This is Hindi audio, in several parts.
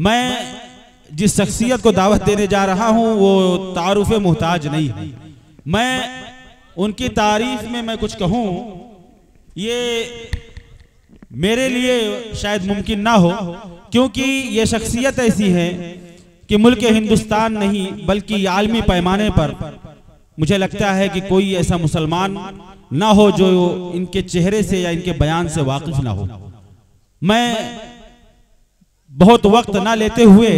मैं जिस शख्सियत को दावत देने जा रहा हूं वो तारुफ मुहताज नहीं है। मैं उनकी तारीफ में मैं कुछ कहूं ये मेरे लिए शायद मुमकिन ना हो, क्योंकि ये शख्सियत ऐसी है कि मुल्क हिंदुस्तान नहीं बल्कि आलमी पैमाने पर मुझे लगता है कि कोई ऐसा मुसलमान ना हो जो इनके चेहरे से या इनके बयान से वाकिफ ना हो। मैं बहुत वक्त ना लेते हुए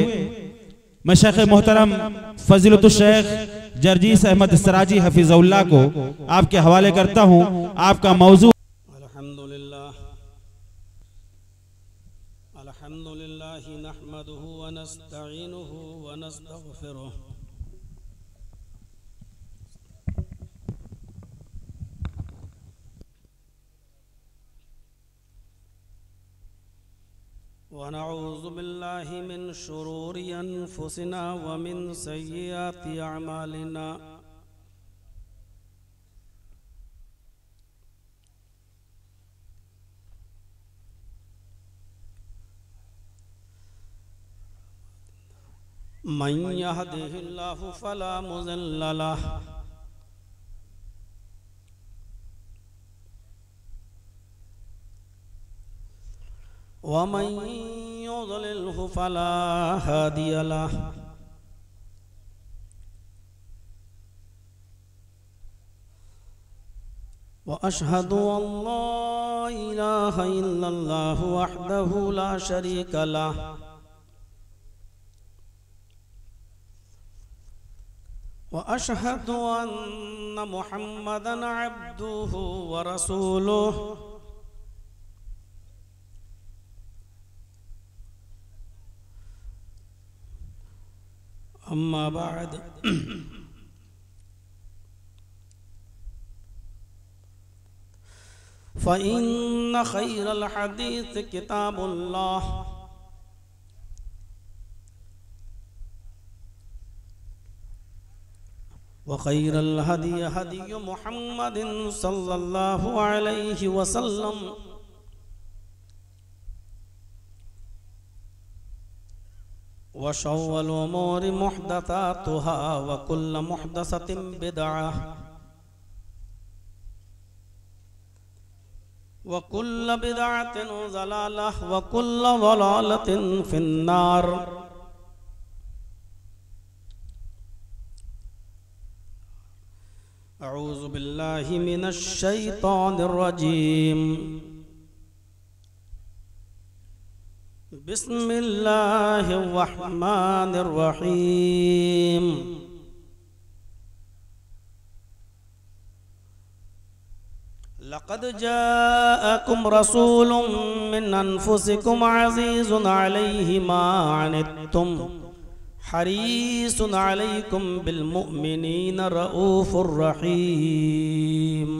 मैं शेख मोहतरम फजीलतुल शेख जर्जीस अहमद सराजी हफिज़उल्लाह को आपके हवाले करता हूं। आपका मौजू अल्हम्दुलिल्लाह नहमदुहु व नस्तईनुहु व नस्तगफिरुह व नऊज़ु बिल्लाहि मिन शुरूरि अनफुसिना व मिन सय्यिआति अअमालिना। मन यहदिहिल्लाहु फला मुज़िल्ल लहु व मन युज़लिल्हु फला हादिय लहु। व अशहदु अल्ला इलाहा इल्लल्लाहु वहदहु ला शरीका लहु व अशहदु अन्न मुहम्मदन अब्दुहु व रसूलुहु। अम्मा बाद फ़इन्न खैरल हदीस किताबुल्लाह व खैरल हदी हदी मुहम्मदिन सल्लल्लाहु अलैहि वसल्लम व शर्रुल उमूरि मुहदसातुहा व कुल्लु मुहदसतिन बिदअह व कुल्लु बिदअतिन ज़लालह व कुल्लु ज़लालतिन फिन्नार। अऊज़ु बिल्लाहि मिनश शैतानिर रजीम। बिस्मिल्लाहिर रहमानिर रहीम। लक़द जाअकुम रसूलुम मिन अनफुसिकुम अज़ीज़ुन अलैहि मा अनित्तुम हरीसुन अलैकुम बिल मुमिनीन रऊफ़ुर रहीम।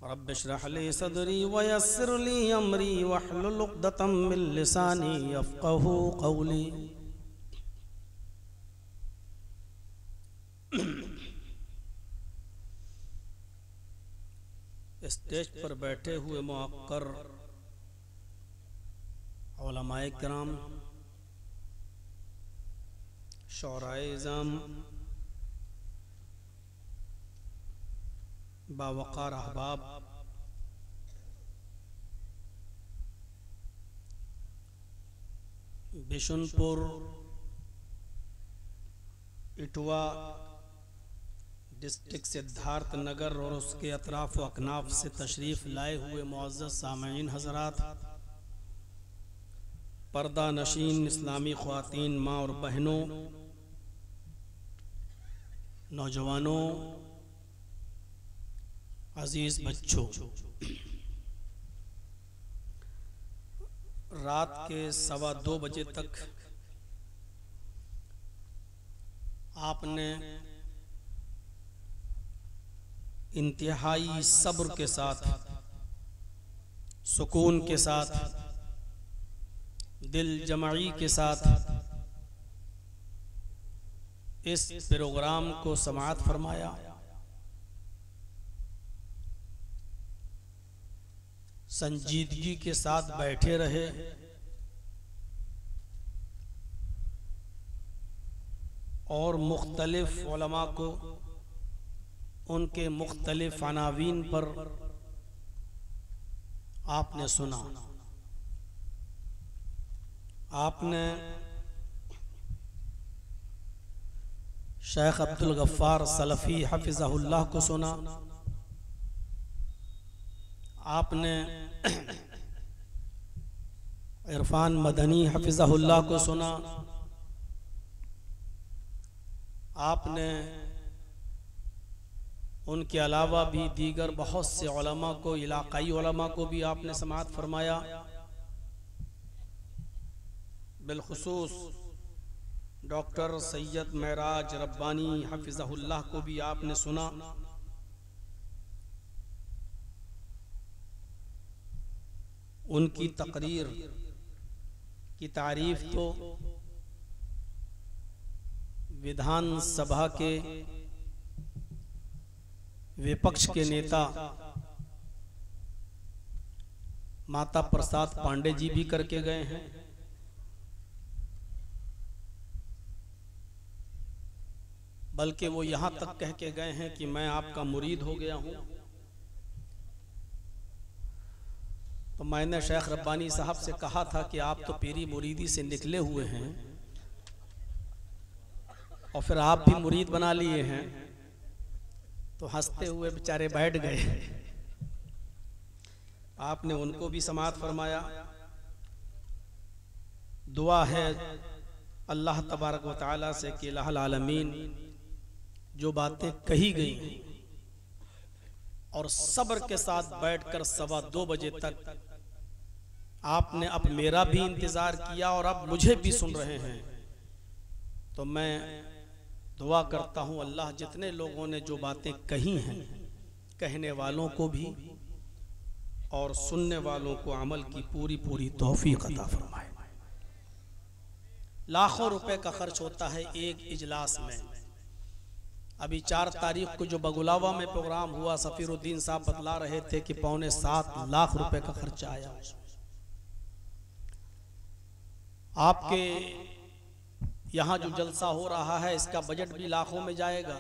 रब्बि इश्रह ली सदरी व यस्सिर ली अमरी वहलुल उक़दतम मिन लिसानी यफ़क़हू क़ौली। स्टेज पर बैठे हुए मुअक्कर उलमाए किराम, शौराए इज़ाम, बावक़ार अहबाब, बिशुनपुर, इटवा डिस्ट्रिक्ट सिद्धार्थ नगर और उसके अतराफ व अकनाफ से तशरीफ़ लाए हुए मुअज़्ज़ज़ सामईन हज़रात, पर्दा नशीन इस्लामी ख़वातीन, माँ और बहनों, नौजवानों, अजीज़ बच्चों, रात के 2:15 बजे तक आपने इंतहाई सब्र के साथ, सुकून के साथ, दिल जमाई के साथ इस प्रोग्राम को समाअत फरमाया। संजीदगी के साथ बैठे रहे और मुख्तलिफ उलमा को उनके मुख्तलिफ अनावीन पर आपने सुना। आपने शेख अब्दुल गफ्फार सलफ़ी हफ़िज़हुल्लाह को सुना, आपने इरफान मदनी हफ़िज़हुल्लाह को सुना, आपने उनके अलावा भी दीगर बहुत से उलमा को, इलाक़ाई उलमा को भी आपने समाअत फरमाया। बिलखुसूस डॉक्टर सैयद महराज रब्बानी हफ़िज़हुल्लाह को भी आपने सुना। उनकी तकरीर की तारीफ तो विधान सभा के विपक्ष के नेता माता प्रसाद पांडे जी भी करके गए हैं। बल्कि वो यहाँ तक कह के गए हैं कि मैं आपका मुरीद हो गया हूँ। तो मैंने शेख रब्बानी साहब से कहा था कि आप तो पीरी मुरीदी से निकले हुए हैं और फिर आप भी मुरीद बना लिए हैं। तो हंसते हुए बेचारे बैठ गए। आपने उनको भी समाअत फरमाया। दुआ है अल्लाह तबारक व तआला से कि इलाहुल आलमीन जो बातें कही गई और सब्र के साथ बैठकर 2:15 बजे तक आपने अब मेरा भी इंतजार किया और अब मुझे भी सुन रहे हैं, तो मैं दुआ करता हूँ अल्लाह जितने लोगों ने जो बातें कही हैं, कहने वालों को भी और सुनने वालों को अमल की पूरी पूरी तौफीक अता फरमाए। लाखों रुपए का खर्च होता है एक इजलास में। अभी 4 तारीख को जो बगुलावा में प्रोग्राम हुआ, सफीरुद्दीन साहब बतला रहे थे कि 7.25 लाख रुपए का खर्चा आया। आपके यहाँ जो जलसा हो रहा है इसका बजट भी लाखों में जाएगा,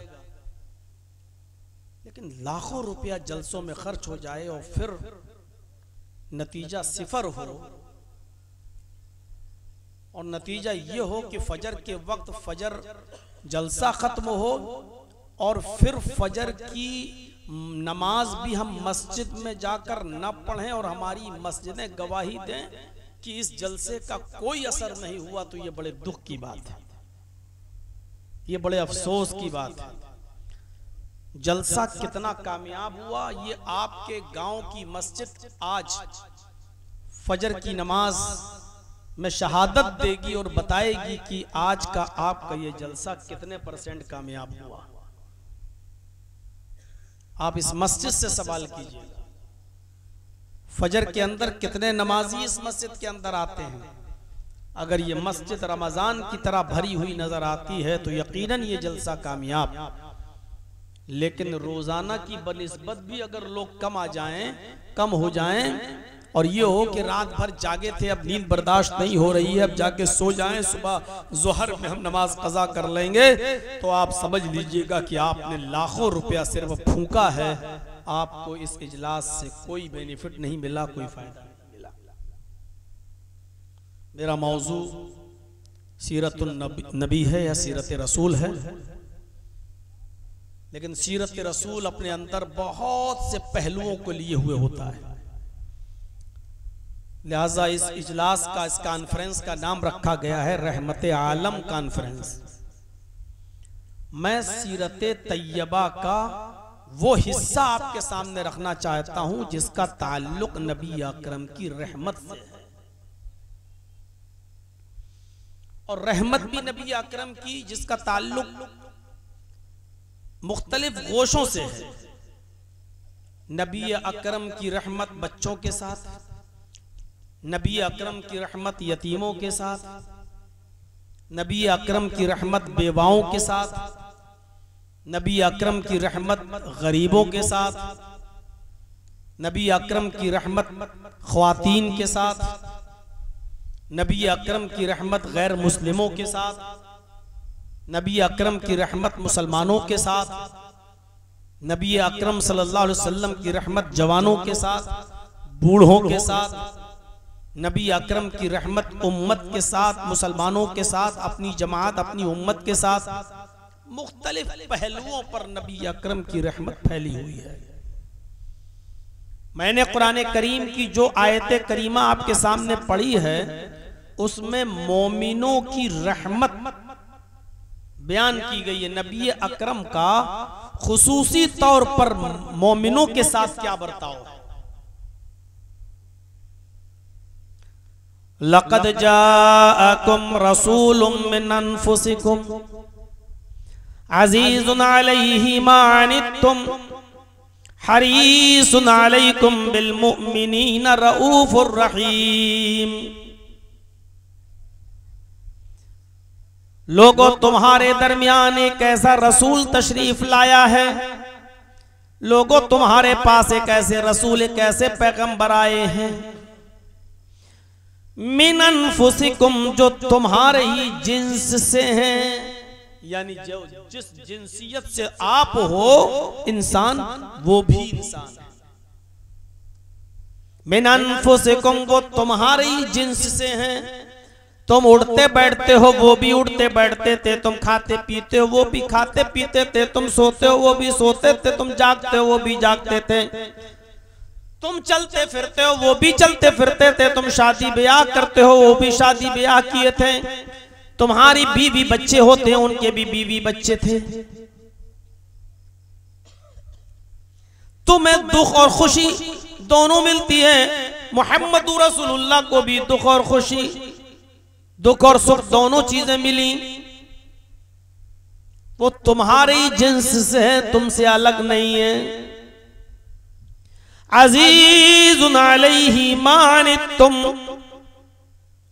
लेकिन लाखों रुपया जलसों में खर्च हो जाए और फिर नतीजा सिफर हो, और नतीजा ये हो कि फजर के वक्त फजर जलसा खत्म हो और फिर फजर की नमाज भी हम मस्जिद में जाकर न पढ़ें और हमारी मस्जिदें गवाही दें कि इस जलसे का कोई असर नहीं हुआ, तो ये बड़े दुख की बात है, ये बड़े अफसोस की बात है। जलसा कितना कामयाब हुआ ये आपके गांव की मस्जिद आज फजर की नमाज में शहादत देगी और बताएगी कि आज का आपका ये जलसा कितने % कामयाब हुआ। आप इस मस्जिद से सवाल कीजिए, फजर के अंदर कितने नमाजी इस मस्जिद के अंदर आते हैं। अगर ये मस्जिद रमजान की तरह भरी हुई नजर आती है तो यकीनन ये जलसा कामयाब। लेकिन रोजाना की बनिस्बत भी अगर लोग कम आ जाएं, कम हो जाएं और ये हो कि रात भर जागे थे, अब नींद बर्दाश्त नहीं हो रही है, अब जाके सो जाएं, सुबह जोहर में हम नमाज कज़ा कर लेंगे, तो आप समझ लीजिएगा कि आपने लाखों रुपया सिर्फ फूंका है। आपको इस इजलास से कोई बेनिफिट नहीं मिला, कोई फायदा नहीं मिला। मेरा मौजू सीरतुन नबी है या सीरत रसूल है, लेकिन सीरत रसूल अपने अंदर बहुत से पहलुओं को लिए हुए होता है। लिहाजा इस इजलास का, इस कॉन्फ्रेंस का नाम रखा गया है रहमत आलम कॉन्फ्रेंस। मैं सीरत तैयबा का वो हिस्सा आपके सामने रखना चाहता हूं जिसका ताल्लुक नबी अकरम की रहमत से है, और रहमत भी नबी अकरम की जिसका ताल्लुक मुख्तलिफ गोशों से है। नबी अकरम की रहमत बच्चों के साथ, नबी अकरम की रहमत यतीमों के साथ, नबी अकरम की रहमत बेवाओं के साथ, नबी अकरम की रहमत गरीबों के साथ, नबी अकरम की रहमत ख्वातीन के साथ, नबी अकरम की रहमत गैर मुस्लिमों के साथ, नबी अकरम की रहमत मुसलमानों के साथ, नबी अकरम सल्लल्लाहु अलैहि वसल्लम की रहमत जवानों के साथ, बूढ़ों के साथ, नबी अकरम की रहमत उम्मत के साथ, मुसलमानों के साथ, अपनी जमात अपनी उम्मत के साथ, मुख्तलिफ पहलुओं पर नबी अकरम की रहमत फैली हुई है। मैंने कुरान करीम की जो आयत करीमा आपके सामने पढ़ी है उसमें मोमिनों की रहमत बयान की गई है। नबी अकरम का खुसूसी तौर पर मोमिनों के साथ क्या बर्ताव है। लक़द जाअकुम रसूलुम मिन अनफुसिकुम अज़ीज़ुन अलैहि मा अनित्तुम हरीसुन अलैकुम बिल मुमिनीना रऊफुर रहीम। लोगों, तुम्हारे दरमियान एक ऐसा रसूल तशरीफ लाया है। लोगों, तुम्हारे पास एक ऐसे रसूल, एक ऐसे पैगंबर आए हैं। मिन अनफुसिकुम, जो तुम्हारे ही जिन्स से हैं, यानी जो जिस जिनसियत से आप हो इंसान, वो भी इंसान है। मिन अनफुसिकुम, वो तुम्हारे ही जिन्स से हैं। तुम उड़ते बैठते हो, वो भी उड़ते बैठते थे। तुम खाते पीते हो, वो भी खाते पीते थे। तुम सोते हो, वो भी सोते थे। तुम जागते हो, वो भी जागते थे। तुम चलते फिरते हो, वो भी चलते फिरते थे। तुम शादी ब्याह करते हो, वो भी शादी ब्याह किए थे। तुम्हारी बीवी बच्चे होते हैं, उनके भी बीवी बच्चे थे। तुम्हें दुख और खुशी दोनों मिलती है। मुहम्मद रसूलुल्लाह को भी दुख और खुशी, दुख और सुख दोनों चीजें मिली। वो तुम्हारे ही जिन्स से है, तुमसे अलग नहीं है। अज़ीज़ुन अलैहि मा अनित्तुम,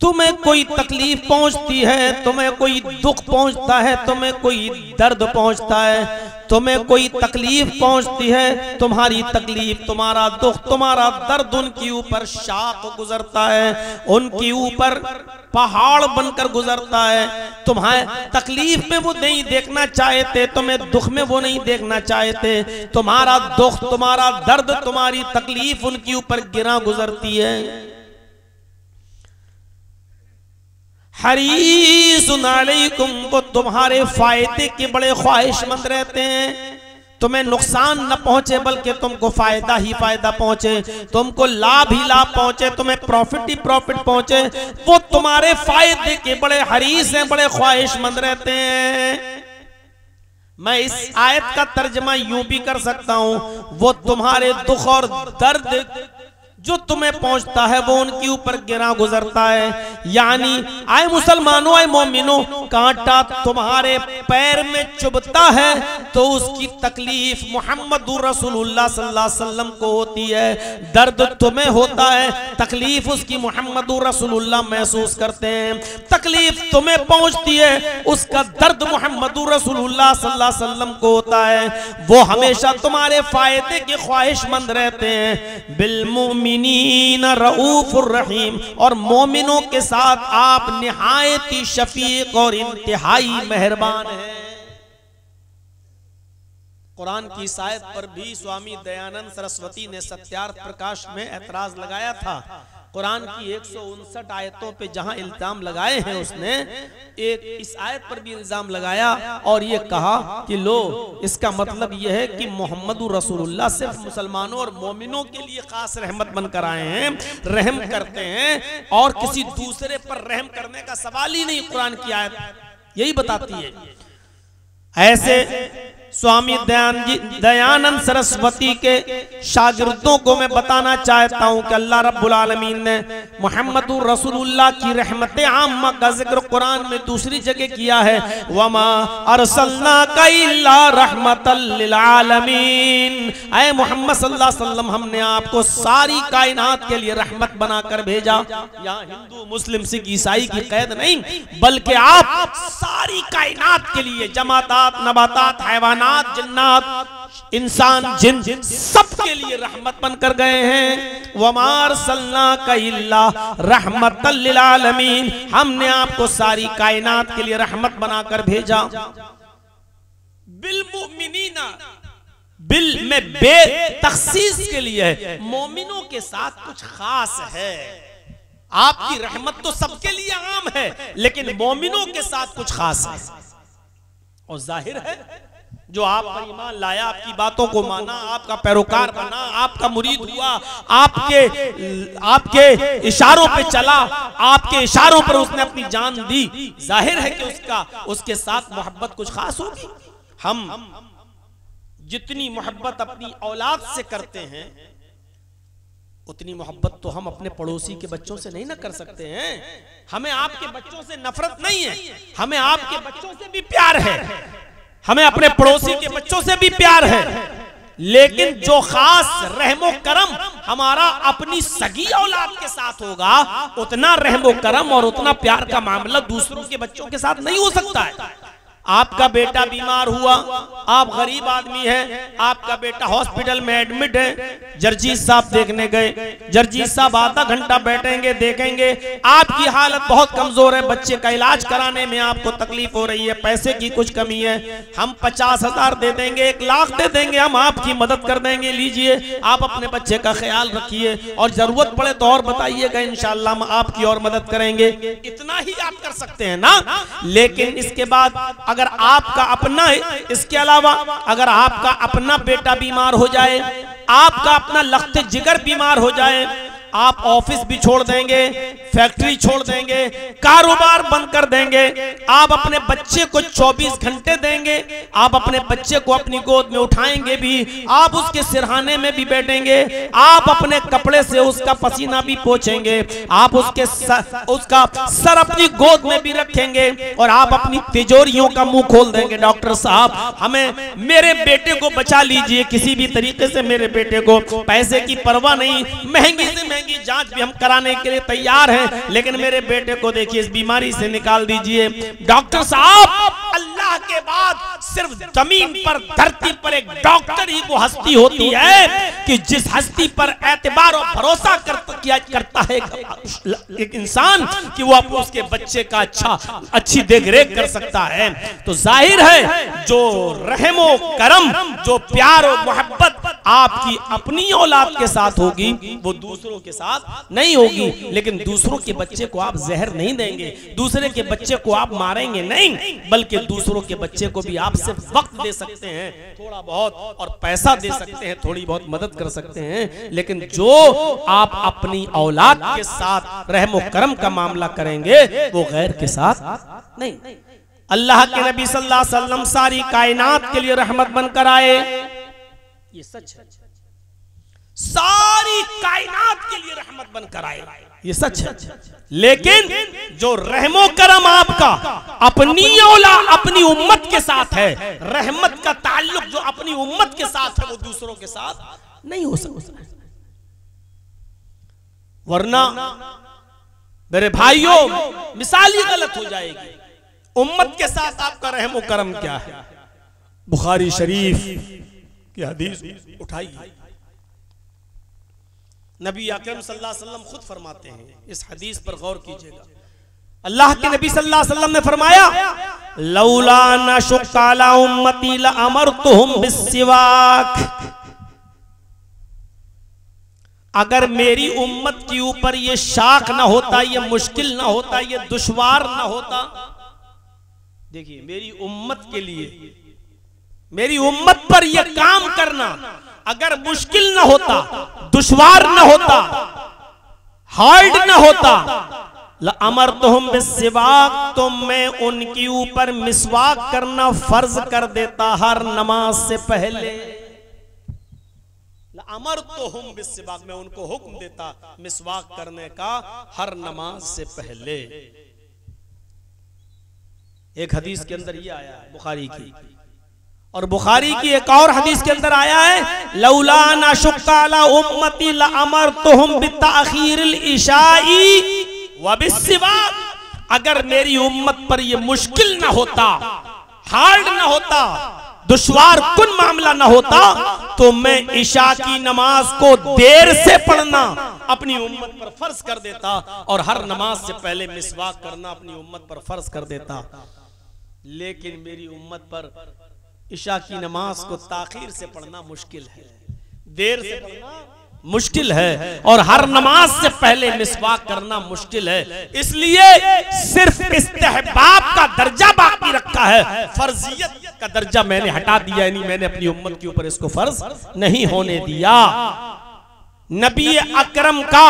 तुम्हें कोई तकलीफ पहुंचती है, तुम्हें कोई दुख पहुंचता है, तुम्हें कोई दर्द पहुंचता है, तुम्हें कोई तकलीफ पहुंचती है, तुम्हारी तकलीफ, तुम्हारा दुख, तुम्हारा दर्द उनके ऊपर शाख गुजरता है, उनके ऊपर पहाड़ बनकर गुजरता है। तुम्हें तकलीफ में वो नहीं देखना चाहते, तुम्हें दुख में वो नहीं देखना चाहते। तुम्हारा दुख, तुम्हारा दर्द, तुम्हारी तकलीफ उनके ऊपर गिरा गुजरती है। हरीसुन अलैकुम, वो तुम्हारे फायदे के बड़े ख्वाहिशमंद रहते हैं। तुम्हें नुकसान न पहुंचे बल्कि तुमको फायदा ही फायदा पहुंचे, तुमको लाभ ही लाभ पहुंचे, तुम्हें प्रॉफिट ही प्रॉफिट पहुंचे। वो तुम्हारे फायदे के बड़े हरीस हैं, बड़े ख्वाहिशमंद रहते हैं। मैं इस आयत का तर्जमा यूं भी कर सकता हूं, वो तुम्हारे दुख और दर्द जो तुम्हें पहुंचता है वो उनके ऊपर गिरा गुजरता है। यानी आए मुसलमानों, आए मोमिनों, कांटा तुम्हारे पैर में चुभता है तो उसकी तकलीफ मुहम्मदुर रसूलुल्लाह सल्लल्लाहु अलैहि वसल्लम को होती है। दर्द तुम्हें होता है, तकलीफ उसकी मुहम्मदुर रसूलुल्लाह महसूस करते हैं। तकलीफ तुम्हें पहुंचती है, उसका दर्द मुहम्मदुर रसूलुल्लाह सल्लल्लाहु अलैहि वसल्लम को होता है। वो हमेशा तुम्हारे फायदे के ख्वाहिशमंद रहते हैं। बिल मुमिनीना रऊफुर रहीम, और मोमिनों के साथ आप निहायत ही शफीक और इंतहाई मेहरबान हैं। कुरान की इस आयत पर भी स्वामी दयानंद सरस्वती ने सत्यार्थ प्रकाश में ऐतराज लगाया था। कुरान की 159 आयतों पे जहां इल्जाम लगाए हैं, उसने एक इस आयत पर भी इल्जाम लगाया और ये कहा कि लो, इसका मतलब यह है कि मोहम्मदुर रसूलुल्लाह सिर्फ मुसलमानों और मोमिनों के लिए खास रहमत बनकर आए हैं, रहम करते हैं, और किसी दूसरे पर रहम करने का सवाल ही नहीं। कुरान की आयत यही बताती है। ऐसे स्वामी दयानंद सरस्वती के शागिर्दों को मैं बताना चाहता हूं कि अल्लाह रब्बुल आलमीन ने मुहम्मदुर रसूलुल्लाह की रहमत आम्मा का जिक्र कुरान में दूसरी जगह किया है। वमा अरसलनाका इल्ला रहमतल लिल आलमीन, ऐ मोहम्मद सल्लल्लाहु अलैहि वसल्लम, हमने आपको सारी कायनात के लिए रहमत बनाकर भेजा। यहाँ हिंदू मुस्लिम सिख ईसाई की कैद नहीं, बल्कि आप सारी कायनात के लिए, जमातात, नबातात, हैवानात, जिन्नात, इंसान जिन सबके लिए रहमत बनकर गए हैं। वमार सल्ला का इल्ला रहमतल लिल आलमीन, हमने आपको सारी कायनात के लिए रहमत बनाकर भेजा। बिल मुमिनीना, बिल में बे तखसीस के लिए है, मोमिनों के साथ कुछ खास है। आपकी रहमत तो सबके लिए आम है, लेकिन मोमिनों के साथ कुछ खास है। और जाहिर है जो आप पर ईमान लाया, आपकी बातों को माना, आपका पैरोकार बना, आपका मुरीद हुआ, आपके इशारों पे चला, आपके इशारों पर उसने अपनी जान दी, जाहिर है कि उसके साथ मोहब्बत कुछ खास होगी। हम जितनी मोहब्बत अपनी औलाद से करते हैं, उतनी मोहब्बत तो हम अपने पड़ोसी के बच्चों से नहीं ना कर सकते हैं। हमें आपके बच्चों से नफरत नहीं है, हमें आपके बच्चों से भी प्यार है, हमें अपने पड़ोसी के बच्चों से भी प्यार है। लेकिन जो खास रहमो करम हमारा अपनी सगी औलाद के साथ होगा, उतना रहमो करम और उतना प्यार का मामला दूसरों के बच्चों के साथ नहीं हो सकता है। आपका बेटा बीमार हुआ, आप गरीब आदमी हैं, आपका बेटा हॉस्पिटल में एडमिट है, जर्जीत साहब देखने गए, जर्जीत साहब आधा घंटा बैठेंगे, देखेंगे आपकी हालत बहुत कमजोर है, बच्चे का इलाज कराने में आपको तकलीफ हो रही है, पैसे की कुछ कमी है, हम 50,000 दे देंगे, 1 लाख दे देंगे, हम आपकी मदद कर देंगे, लीजिए आप अपने बच्चे का ख्याल रखिए, और जरूरत पड़े तो और बताइएगा, इंशाअल्लाह हम आपकी और मदद करेंगे। इतना ही आप कर सकते हैं ना। लेकिन इसके बाद अगर आपका अपना, इसके अलावा अगर आपका अपना बेटा बीमार हो जाए, आपका अपना लख्त जिगर बीमार हो जाए, आप ऑफिस भी छोड़ देंगे, फैक्ट्री छोड़ देंगे, कारोबार बंद कर देंगे, आप अपने बच्चे को 24 घंटे देंगे, आप अपने बच्चे को अपनी गोद में उठाएंगे भी, आप उसके सिरहाने में भी बैठेंगे, आप अपने कपड़े से उसका पसीना भी पोंछेंगे, आप उसका सर अपनी गोद में भी रखेंगे, और आप अपनी तिजोरियों का मुंह खोल देंगे, डॉक्टर साहब हमें मेरे बेटे को बचा लीजिए, किसी भी तरीके से मेरे बेटे को, पैसे की परवाह नहीं, महंगी से महंगी जांच भी हम कराने के लिए तैयार हैं, लेकिन मेरे बेटे को देखिए इस बीमारी से निकाल दीजिए। डॉक्टर साहब, अल्लाह के बाद सिर्फ जमीन पर, धरती पर एक डॉक्टर ही वो हस्ती होती है कि जिस हस्ती पर एतबार और भरोसा करता है एक इंसान, कि वो उसके बच्चे का अच्छी देखरेख कर सकता है। तो जाहिर है जो रहमो करम, जो प्यार और मोहब्बत आपकी अपनी औलाद के साथ होगी, वो दूसरों के साथ नहीं होगी। लेकिन दूसरों के बच्चे को आप जहर नहीं देंगे, दूसरे के बच्चे को आप मारेंगे नहीं, बल्कि दूसरों के बच्चे को भी आप सिर्फ वक्त दे सकते हैं, थोड़ा बहुत, और पैसा दे सकते हैं, थोड़ी बहुत मदद कर सकते हैं। लेकिन जो आप अपनी औलाद के साथ रहमो करम का मामला करेंगे, वो गैर के साथ नहीं। अल्लाह के नबी सल्लल्लाहु अलैहि वसल्लम सारी कायनात के लिए रहमत बनकर आए, ये सच है। सारी कायनात के लिए रहमत बनकर आए, ये सच है। लेकिन जो रहमो करम आपका अपनी औलाद, अपनी उम्मत के साथ है, रहमत का ताल्लुक जो अपनी उम्मत के साथ है, वो दूसरों के साथ नहीं हो सकता। वरना मेरे भाइयों मिसाल ही गलत हो जाएगी। उम्मत के साथ आपका रहमो करम क्या है? बुखारी शरीफ की हदीस उठाइए, नबी अकरम सल्लल्लाहु अलैहि वसल्लम खुद फरमाते हैं, इस हदीस पर गौर कीजिएगा। अल्लाह के नबी सल्लल्लाहु अलैहि वसल्लम ने फरमाया, लौला नशुक्का अला उम्मती लअमरतुहुम बिस्सिवाक, अगर मेरी उम्मत के ऊपर ये शाख ना होता, ये मुश्किल ना होता, ये दुश्वार ना होता। देखिए, मेरी उम्मत के लिए, मेरी उम्मत पर यह काम करना अगर मुश्किल ना होता, दुश्वार ना होता, हार्ड ना होता, लअमरतुहुम बिस्सिवाक, तो मैं उनके ऊपर मिसवाक करना फर्ज कर देता हर नमाज से पहले। लअमरतुहुम बिस्सिवाक, मैं उनको हुक्म देता मिसवाक करने का हर नमाज से पहले। एक हदीस के अंदर ये आया है बुखारी की, और बुखारी की एक और हदीस के अंदर आया है, लौला नशुक्का अला उम्मती लअमरतुहुम बिताखीरिल इशाई व बिस्सिवाक, अगर मेरी उम्मत पर यह मुश्किल ना होता, हार्ड ना होता, दुश्वार कुन मामला ना होता तो मैं इशा की नमाज को देर से पढ़ना अपनी उम्मत पर फर्ज कर देता और हर नमाज से पहले मिसवाक करना अपनी उम्मत पर फर्ज कर देता। लेकिन मेरी उम्मत पर इशा की नमाज को ताखीर से पढ़ना मुश्किल है, देर से पढ़ना मुश्किल है और हर नमाज से पहले मिसवाक करना मुश्किल है। इसलिए सिर्फ इस्तेहबाब का दर्जा बाकी रखा है, फर्जियत का दर्जा मैंने हटा दिया, यानी मैंने अपनी उम्मत के ऊपर इसको फर्ज नहीं होने दिया। नबी अकरम का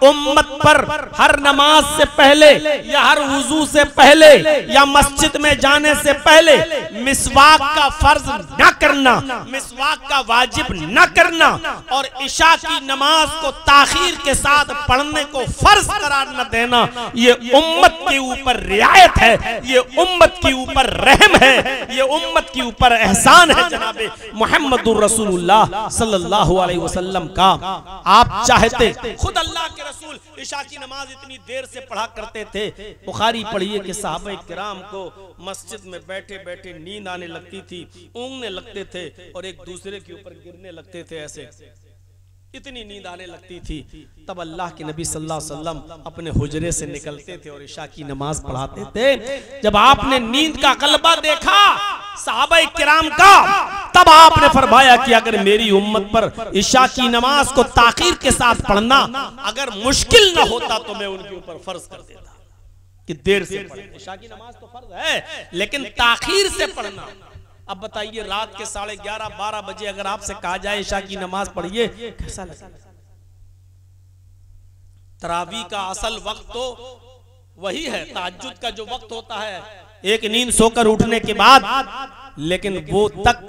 उम्मत पर हर नमाज से पहले या हर वुजू से पहले या मस्जिद में जाने से पहले मिसवाक का फर्ज न करना, मिसवाक का वाजिब न करना और इशा की नमाज को ताखीर के साथ पढ़ने को फर्ज करार न देना, ये उम्मत के ऊपर रियायत है, ये उम्मत के ऊपर रहम है, ये उम्मत के ऊपर एहसान है जनाबे मुहम्मदुर रसूलुल्लाह सल्लल्लाहु अलैहि वसल्लम का। आप चाहते, खुद अल्लाह के रसूल इशा की नमाज इतनी देर से पढ़ा करते थे। बुखारी पढ़िए कि सहाबा किराम को मस्जिद में बैठे बैठे नींद आने लगती थी, ऊँघने लगते थे और एक दूसरे के ऊपर गिरने लगते थे, ऐसे इतनी नींद आने लगती थी। तब अल्लाह के नबी सल्लल्लाहु अलैहि वसल्लम अपने हुजरे से निकलते थे और इशा की नमाज पढ़ाते थे। जब आपने नींद का गलबा देखा सहाबा किराम का, तब आपने फरमाया कि अगर मेरी उम्मत पर इशा की नमाज को ताखीर के साथ पढ़ना अगर मुश्किल न होता तो मैं उनके ऊपर फर्ज कर देता कि देर से पढ़े। इशा की नमाज तो फर्ज है लेकिन ताखीर से पढ़ना। अब बताइए रात के 11:30-12 बजे अगर आपसे कहा जाए इशा की नमाज पढ़िए, कैसा लगेगा? तरावी का असल वक्त तो वही है, तहज्जुद का जो वक्त होता है एक नींद सोकर उठने के बाद, लेकिन वो तक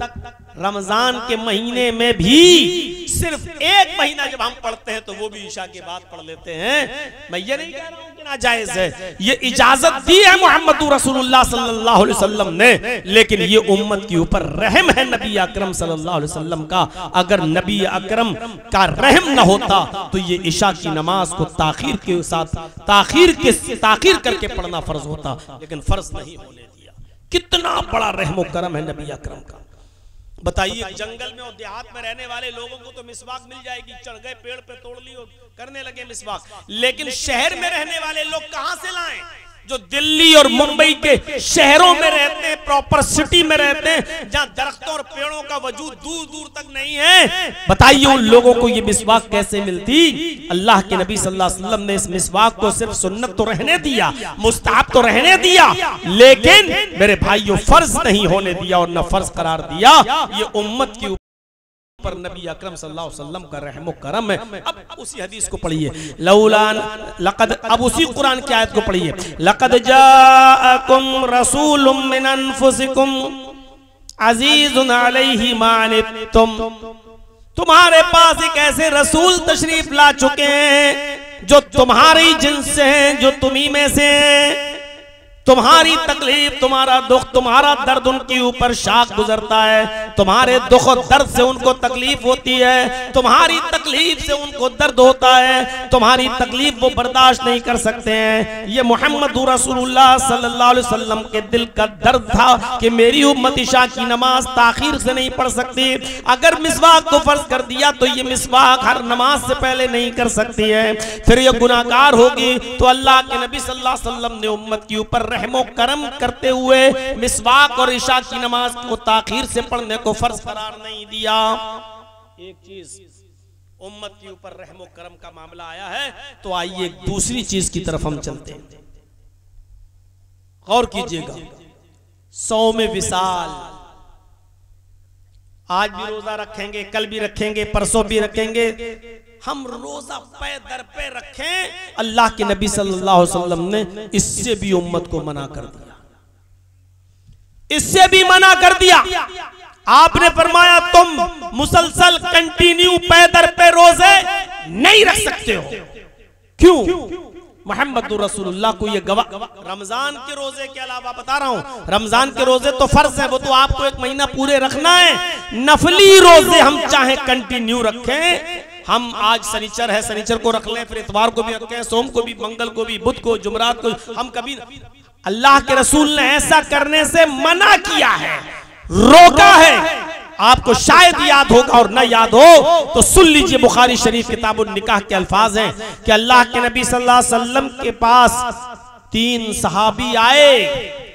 रमजान के महीने में भी सिर्फ एक महीना जब हम पढ़ते हैं तो वो भी इशा के बाद पढ़ लेते हैं। मैं ये नहीं कह रहा हूं कि नाजायज है, ये इजाजत दी है मुहम्मद रसूलुल्लाह सल्लल्लाहु अलैहि वसल्लम ने, लेकिन ये उम्मत के ऊपर रहम है नबी अकरम सल्लल्लाहु अलैहि वसल्लम का। अगर नबी अकरम का रहम न होता तो ये इशा की नमाज को ताखीर के साथ ताखीर करके पढ़ना फर्ज होता, लेकिन फर्ज नहीं होने दिया। कितना बड़ा रहम व करम है नबी अकरम का। बताइए जंगल में और देहात में रहने वाले लोगों को तो मिसवाक मिल जाएगी, चढ़ गए पेड़ पे तोड़ ली और करने लगे मिसवाक, लेकिन शहर में रहने वाले लोग कहां से लाएं? जो दिल्ली और मुंबई के शहरों में रहते हैं, प्रॉपर सिटी में रहते हैं, जहां दरख्तों और पेड़ों का वजूद दूर दूर तक नहीं है, बताइए उन लोगों को ये मिसवाक कैसे मिलती? अल्लाह के नबी सल्लल्लाहु अलैहि वसल्लम ने इस मिसवाक को सिर्फ सुन्नत तो रहने दिया, मुस्ताहब तो रहने दिया, लेकिन मेरे भाइयों फर्ज नहीं होने दिया और न फर्ज करार दिया। ये उम्मत की पर नबी अकरम सल्लल्लाहु अलैहि वसल्लम का रहम व करम है। अब उसी हदीस को पढ़िए, लौलान लक़द, अब उसी कुरान की आयत को पढ़िए, लक़द जाअकुम रसूलुम मिन अनफुसिकुम अज़ीज़ुन अलैहि मा अनित्तुम, तुम्हारे पास एक ऐसे रसूल तशरीफ ला चुके हैं जो तुम्हारी जिन्स से हैं, जो तुम्ही में से हैं। तुम्हारी तकलीफ, तुम्हारा दुख, तुम्हारा दर्द उनके ऊपर शाक गुजरता है, तुम्हारे दुख और दर्द से उनको तकलीफ होती है, तुम्हारी तकलीफ से उनको दर्द होता है, तुम्हारी तकलीफ वो बर्दाश्त नहीं कर सकते हैं। ये मोहम्मद रसूलुल्लाह सल्लल्लाहु अलैहि वसल्लम के दिल का दर्द था कि मेरी उम्मत इशा की नमाज ताखीर से नहीं पढ़ सकती। अगर मिसवाक को फर्ज कर दिया तो ये मिसवाक हर नमाज से पहले नहीं कर सकती है, फिर ये गुनाहगार होगी। तो अल्लाह के नबी सल्लल्लाहु अलैहि वसल्लम ने उम्मत के ऊपर रहमो करम करते हुए मिसवाक और इशा की नमाज को ताखीर से पढ़ने को फर्ज करार नहीं दिया। एक चीज उम्मत के ऊपर रहमो करम का मामला आया है, तो आइए एक दूसरी चीज की तरफ हम चलते हैं। गौर कीजिएगा, सौम विसाल, आज भी रोजा रखेंगे, कल भी रखेंगे, परसों भी रखेंगे, हम रोजा पे दर पे रखें। अल्लाह के नबी सल्लल्लाहु अलैहि वसल्लम ने इससे भी उम्मत को मना कर दिया, इससे भी मना कर दिया। आपने फरमाया तुम मुसलसल कंटिन्यू पे दर पे रोजे नहीं रख सकते हो। क्यों? मोहम्मद रसूलुल्लाह को ये गवाह, रमजान के रोजे के अलावा बता रहा हूं, रमजान के रोजे तो फर्ज है, वो तो आपको एक महीना पूरे रखना है। नफली रोजे हम चाहे कंटिन्यू रखें, हम आज शनिचर है, शनिचर को रख लें, फिर इतवार को भी रखें, सोम को भी, मंगल को भी, बुध को, जुमरात को, हम कभी, अल्लाह के रसूल ने ऐसा करने से मना किया है। रोका है। आपको शायद याद होगा और न याद हो तो सुन लीजिए, बुखारी शरीफ किताबुन निकाह के अल्फाज हैं कि अल्लाह के नबी सल्लल्लाहु अलैहि वसल्लम के पास 3 सहाबी आए,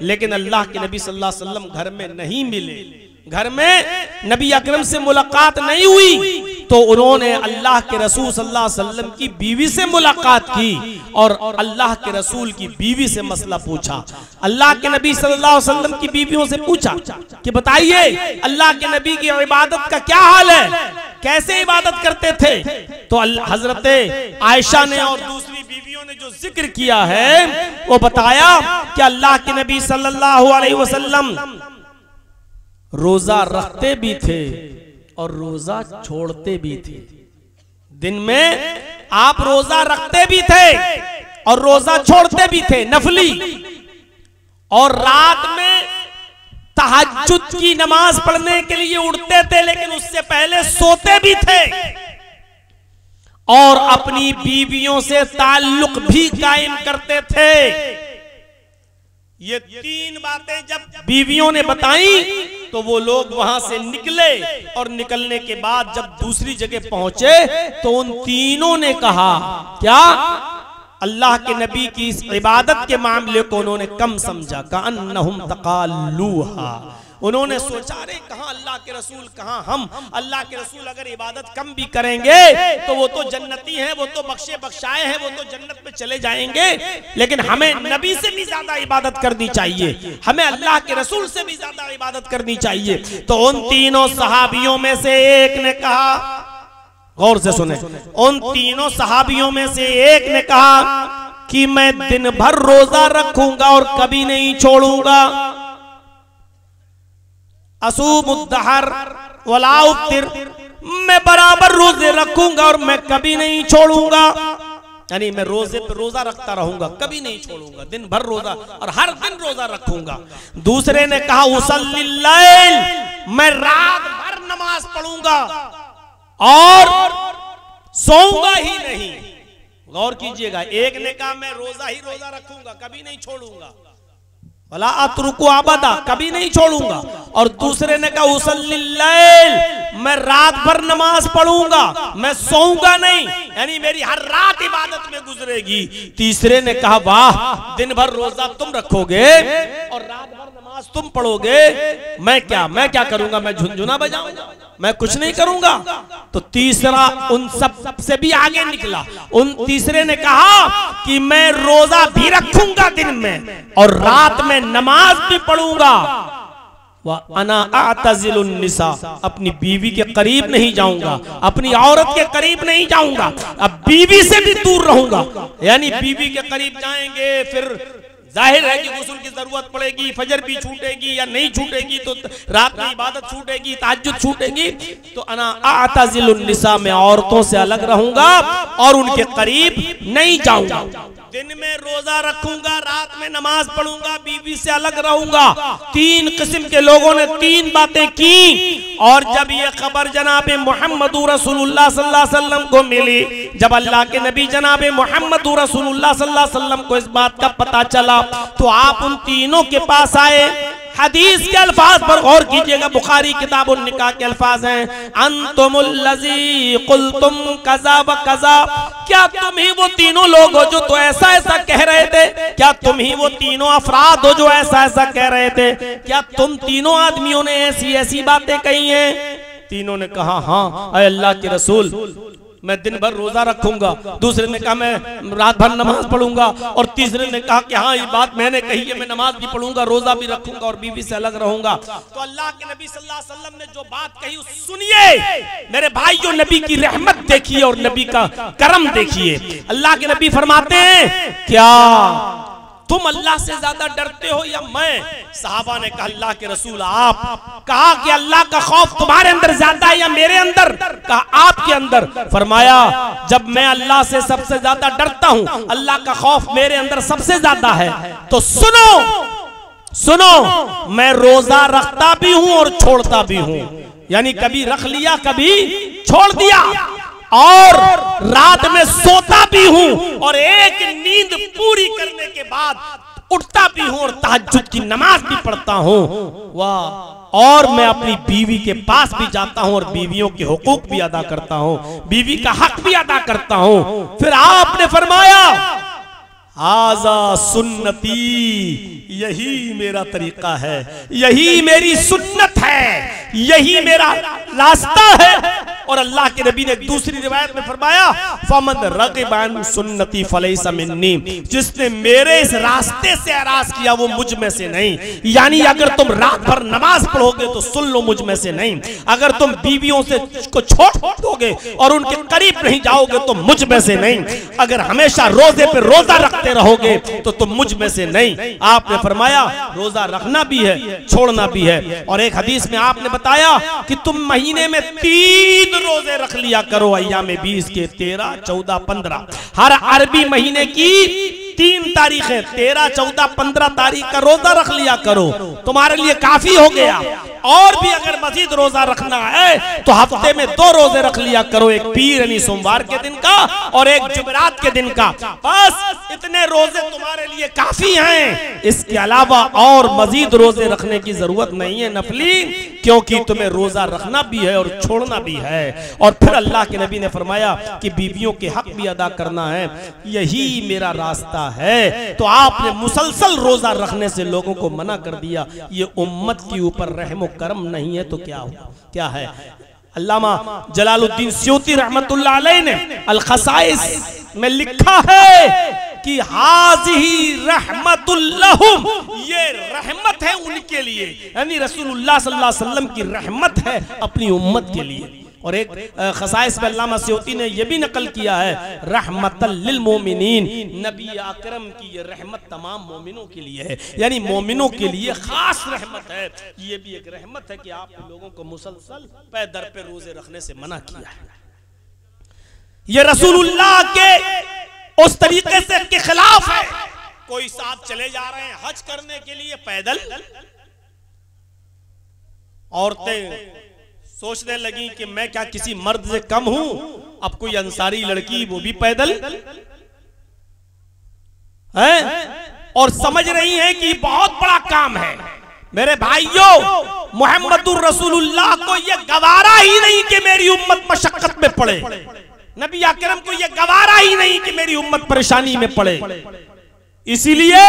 लेकिन अल्लाह के नबी सल्लल्लाहु अलैहि वसल्लम घर में नहीं मिले। घर में नबी अकरम से मुलाकात नहीं हुई तो उन्होंने अल्लाह के रसूल सल्लल्लाहु अलैहि वसल्लम की बीवी से मुलाकात की और अल्लाह के रसूल की बीवी से मसला पूछा। अल्लाह के नबी सल्लल्लाहु अलैहि वसल्लम की बीवियों से पूछा कि बताइए अल्लाह के नबी की इबादत का क्या हाल है, कैसे इबादत करते थे। तो हजरत आयशा ने और दूसरी बीवियों ने जो जिक्र किया है वो बताया कि अल्लाह के नबी सल्लल्लाहु अलैहि वसल्लम रोजा रखते भी थे और रोजा छोड़ते भी थे। दिन में आप रोजा रखते भी थे और रोजा छोड़ते भी थे नफली, और रात में तहज्जुद की नमाज पढ़ने के लिए उठते थे, लेकिन उससे पहले सोते भी थे और अपनी बीवियों से ताल्लुक भी कायम करते थे। ये 3 बातें जब बीवियों ने बताई तो वो लोग वहां से निकले, और निकलने के बाद जब दूसरी जगह पहुंचे तो उन तीनों ने कहा क्या, अल्लाह के नबी की इस इबादत के मामले को उन्होंने कम समझा। कअन्नहुम तकालूहा, उन्होंने सोचा रे कहां अल्लाह के रसूल कहां हम, अल्लाह के रसूल अगर इबादत कम भी करेंगे तो वो तो जन्नती हैं, वो तो बख्शे बख्शाए हैं, वो तो जन्नत में चले जाएंगे, लेकिन हमें नबी से भी ज्यादा इबादत करनी चाहिए, हमें अल्लाह के रसूल से भी ज्यादा इबादत करनी चाहिए। तो उन तीनों सहाबियों में से एक ने कहा, गौर से सुने, उन तीनों सहाबियों में से एक ने कहा कि मैं दिन भर रोजा रखूंगा और कभी नहीं छोड़ूंगा। असूमुद्दहर वला उफ्तिर, मैं बराबर रोजे रखूंगा और मैं कभी नहीं छोड़ूंगा, यानी मैं रोजे पे रोजा रखता रहूंगा, कभी नहीं छोड़ूंगा, दिन भर रोजा और हर दिन रोजा रखूंगा। दूसरे ने कहा उसल्लिल लैल, मैं रात भर नमाज पढ़ूंगा और सोऊंगा ही नहीं। गौर कीजिएगा, एक ने कहा मैं रोजा ही रोजा रखूंगा, कभी नहीं छोड़ूंगा, वला अतरुकु अबदा, कभी नहीं छोड़ूंगा, और दूसरे ने कहा उसल्लिल लैल, मैं रात भर नमाज पढ़ूंगा, मैं सोऊंगा नहीं, यानी मेरी हर रात इबादत में गुजरेगी। तीसरे ने कहा वाह, दिन भर रोजा तुम रखोगे और रात भर नमाज तुम पढ़ोगे, मैं क्या करूंगा, मैं झुनझुना बजाऊंगा, मैं कुछ नहीं करूंगा। तो तीसरा उन सब से भी आगे निकला, उन तीसरे ने कहा कि मैं रोजा भी रखूंगा दिन में और रात में नमाज भी पढ़ूंगा, व अना अतज़िलुन निसा, अपनी बीवी के करीब नहीं जाऊंगा, अपनी औरत के करीब नहीं जाऊंगा, अब बीवी से भी दूर रहूंगा, यानी बीवी के करीब जाएंगे फिर जाहिर है कि गुस्ल की जरूरत पड़ेगी, फजर भी छूटेगी या नहीं छूटेगी तो रात में इबादत छूटेगी, तहज्जुद छूटेगी। तो अना अतज़िलुन निसा, मैं औरतों से अलग रहूंगा और उनके करीब नहीं जाऊंगा, दिन में रोजा रखूंगा, रात में नमाज पढ़ूंगा, बीवी से अलग रहूंगा। 3 किस्म के लोगों ने 3 बातें की, और जब ये खबर जनाब मुहम्मदुर रसूलुल्लाह सल्लल्लाहु अलैहि वसल्लम को मिली, जब अल्लाह के नबी जनाब मुहम्मदुर रसूलुल्लाह सल्लल्लाहु अलैहि वसल्लम को इस बात का पता चला तो आप उन तीनों के पास आए। हदीस के अल्फाज पर गौर कीजिएगा, बुखारी किताबुन निकाह के अल्फाज हैं, अंतुमुल लज़ी कुल्तुम कज़ा व कज़ा, क्या तुम ही वो तीनों लोग हो जो तो ऐसा ऐसा कह रहे थे, क्या तुम ही वो तीनों अफराद हो जो ऐसा ऐसा कह रहे थे, क्या तुम तीनों आदमियों ने ऐसी ऐसी बातें कही हैं। तीनों ने कहा हाँ ऐ अल्लाह के रसूल, मैं दिन भर रोजा रखूंगा। दूसरे ने कहा मैं रात भर नमाज पढ़ूंगा, और तीसरे ने कहा कि हाँ ये बात मैंने कही है, मैं नमाज भी पढ़ूंगा, रोजा भी रखूंगा और बीवी से अलग रहूंगा। तो अल्लाह के नबी सल्लल्लाहु अलैहि वसल्लम ने जो बात कही सुनिए मेरे भाइयों, नबी की रहमत देखिए और नबी का करम देखिए। अल्लाह के नबी फरमाते हैं क्या तुम अल्लाह से ज्यादा डरते हो या मैं? सहाबा ने कहा अल्लाह के रसूल आप। कहा कि अल्लाह का खौफ तुम्हारे अंदर ज्यादा है या मेरे अंदर? कहा आपके अंदर। फरमाया जब मैं अल्लाह से सबसे ज्यादा डरता हूं, अल्लाह का खौफ मेरे अंदर सबसे ज्यादा है, तो सुनो मैं रोजा रखता भी हूं और छोड़ता भी हूं, यानी कभी रख लिया कभी छोड़ दिया, और रात में सोता भी हूं, और एक नींद पूरी करने के बाद उठता भी हूं और तहज्जुद की नमाज भी पढ़ता हूं, वाह, और मैं अपनी बीवी के पास भी जाता हूं और बीवियों के हुकूक भी अदा करता हूं, बीवी का हक भी अदा करता हूं। फिर आपने फरमाया आजा सुन्नती, यही मेरा तरीका है, यही मेरी सुन्नत है, यही मेरा रास्ता है। और अल्लाह के नबी ने दूसरी रिवायत में फरमाया फमन रग़िब अन सुन्नती फलैसा मिन्नी, जिसने मेरे इस रास्ते से एराज किया वो मुझ में से नहीं। यानी अगर तुम रात भर नमाज पढ़ोगे तो सुन लो मुझ में से नहीं, अगर तुम बीवियों से को छोड़ दोगे और उनके करीब नहीं जाओगे तो मुझ में से नहीं, अगर हमेशा रोजे पे रोजा रखते रहोगे तो तुम मुझ में से नहीं। आपने फरमाया रोजा रखना भी है, छोड़ना भी है। और एक हदीस में आपने बताया कि तुम महीने में 3 रोजे रख लिया करो, अय्याम 20 के 13, 14, 15। हर अरबी महीने की 3 तारीखें 13, 14, 15 तारीख का रोजा रख लिया करो, तुम्हारे लिए काफी हो गया। और भी अगर मजीद रोजा रखना है तो हफ्ते में 2 रोजे रख लिया करो, एक पीर यानी सोमवार के दिन का और एक जुमेरात के दिन का। बस इतने रोजे तुम्हारे लिए काफी हैं, इसके अलावा और मजीद रोजे रखने की जरूरत नहीं है नफली, क्योंकि तुम्हें रोजा रखना भी है और छोड़ना भी है। और फिर अल्लाह के नबी ने फरमाया कि बीवियों के हक भी अदा करना है, यही मेरा रास्ता है। तो आपने मुसलसल रोजा रखने से लोगों को मना कर दिया, ये उम्मत के ऊपर रहम करम नहीं है तो क्या है। अल्लामा जलालुद्दीन स्यूती रहमतुल्लाह अलैह ने अल खसाइस में लिखा है कि हाज़िही रहमतुल लहुम, ये रहमत है उनके लिए, यानी रसूलुल्लाह सल्लल्लाहु अलैहि वसल्लम की रहमत है अपनी उम्मत के लिए। और एक खसाइस में अल्लामा स्यूती ने यह भी नकल किया है रहमतल लिल मोमिनीन, नबी अकरम की ये रहमत तमाम मोमिनों के लिए है, यानी मोमिनों के लिए खास रहमत है। ये भी एक रहमत है कि आप लोगों को मुसलसल पे दर पे रोजे रखने से मना किया है। ये रसूलुल्लाह के उस तरीके से के खिलाफ है। कोई साथ चले जा रहे हैं हज करने के लिए पैदल, औरतें सोचने लगी कि मैं क्या किसी मर्द से कम हूं। अब कोई अंसारी लड़की वो भी पैदल है और समझ रही है कि बहुत बड़ा काम है। मेरे भाइयों, मुहम्मदुर रसूलुल्लाह को यह गवारा ही नहीं कि मेरी उम्मत मशक्कत में पड़े, नबी अकरम को यह गवारा ही नहीं कि मेरी उम्मत परेशानी में पड़े। इसीलिए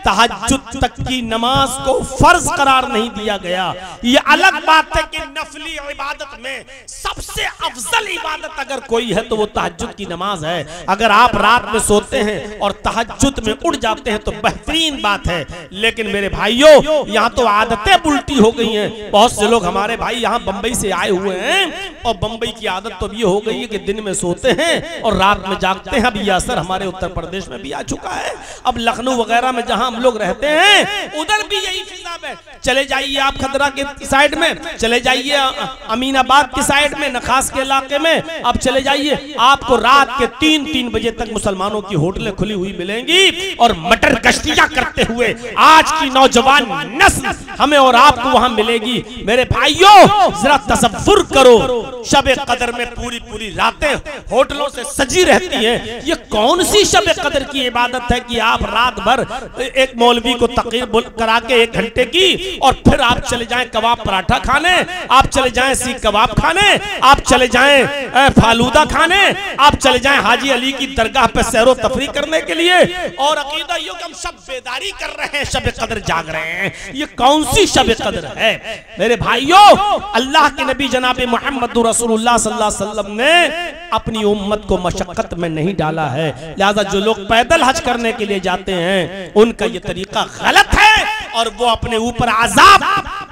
तहज्जुद तक की नमाज को फर्ज करार नहीं दिया गया। ये अलग बात है कि नफली इबादत में सबसे अफजल इबादत अगर कोई है तो वो तहज्जुद की नमाज है। अगर आप रात में सोते हैं और तहज्जुद में उठ जाते हैं तो बेहतरीन बात है। लेकिन मेरे भाइयों, यहाँ तो आदतें उल्टी हो गई हैं। बहुत से लोग हमारे भाई यहाँ बंबई से आए हुए हैं और बंबई की आदत तो ये हो गई है कि दिन में सोते हैं और रात में जागते हैं। अब यह असर हमारे उत्तर प्रदेश में भी आ चुका है। अब लखनऊ वगैरह में जहां हम लोग रहते हैं उधर भी यही फिजा है। चले जाइए आप खदरा के साइड में, चले जाइए अमीनाबाद की साइड में, नखास के इलाके में, आप चले जाइए, आपको रात के 3-3 बजे तक मुसलमानों की होटलें खुली हुई मिलेंगी और मटर कश्तियां करते हुए आज की नौजवान नस्ल हमें और आपको वहां मिलेगी। मेरे भाइयों, जरा तसव्वुर करो, शब कदर में पूरी रातें होटलों से सजी रहती हैं। ये कौन सी शब कदर की इबादत है कि आप रात भर एक मौलवी को तकरीर करा के 1 घंटे की और फिर आप चले जाएं कबाब पराठा खाने, आप चले जाएं सीख कबाब खाने, आप चले जाएं फालूदा खाने, आप चले जाएं हाजी अली की दरगाह पे सैरो तफरी करने के लिए और अकीदा यो कि हम सब बेदारी कर रहे हैं, शब कदर जाग रहे हैं। ये कौन सी शब कदर है? मेरे भाइयों, अल्लाह के नबी जनाब मोहम्मद रसूलुल्लाह सल्लल्लाहु अलैहि वसल्लम ने अपनी उम्मत को मशक्कत में नहीं डाला है। लिहाजा जो लोग पैदल हज करने के लिए जाते हैं उनका ये तरीका गलत है और वो अपने ऊपर अज़ाब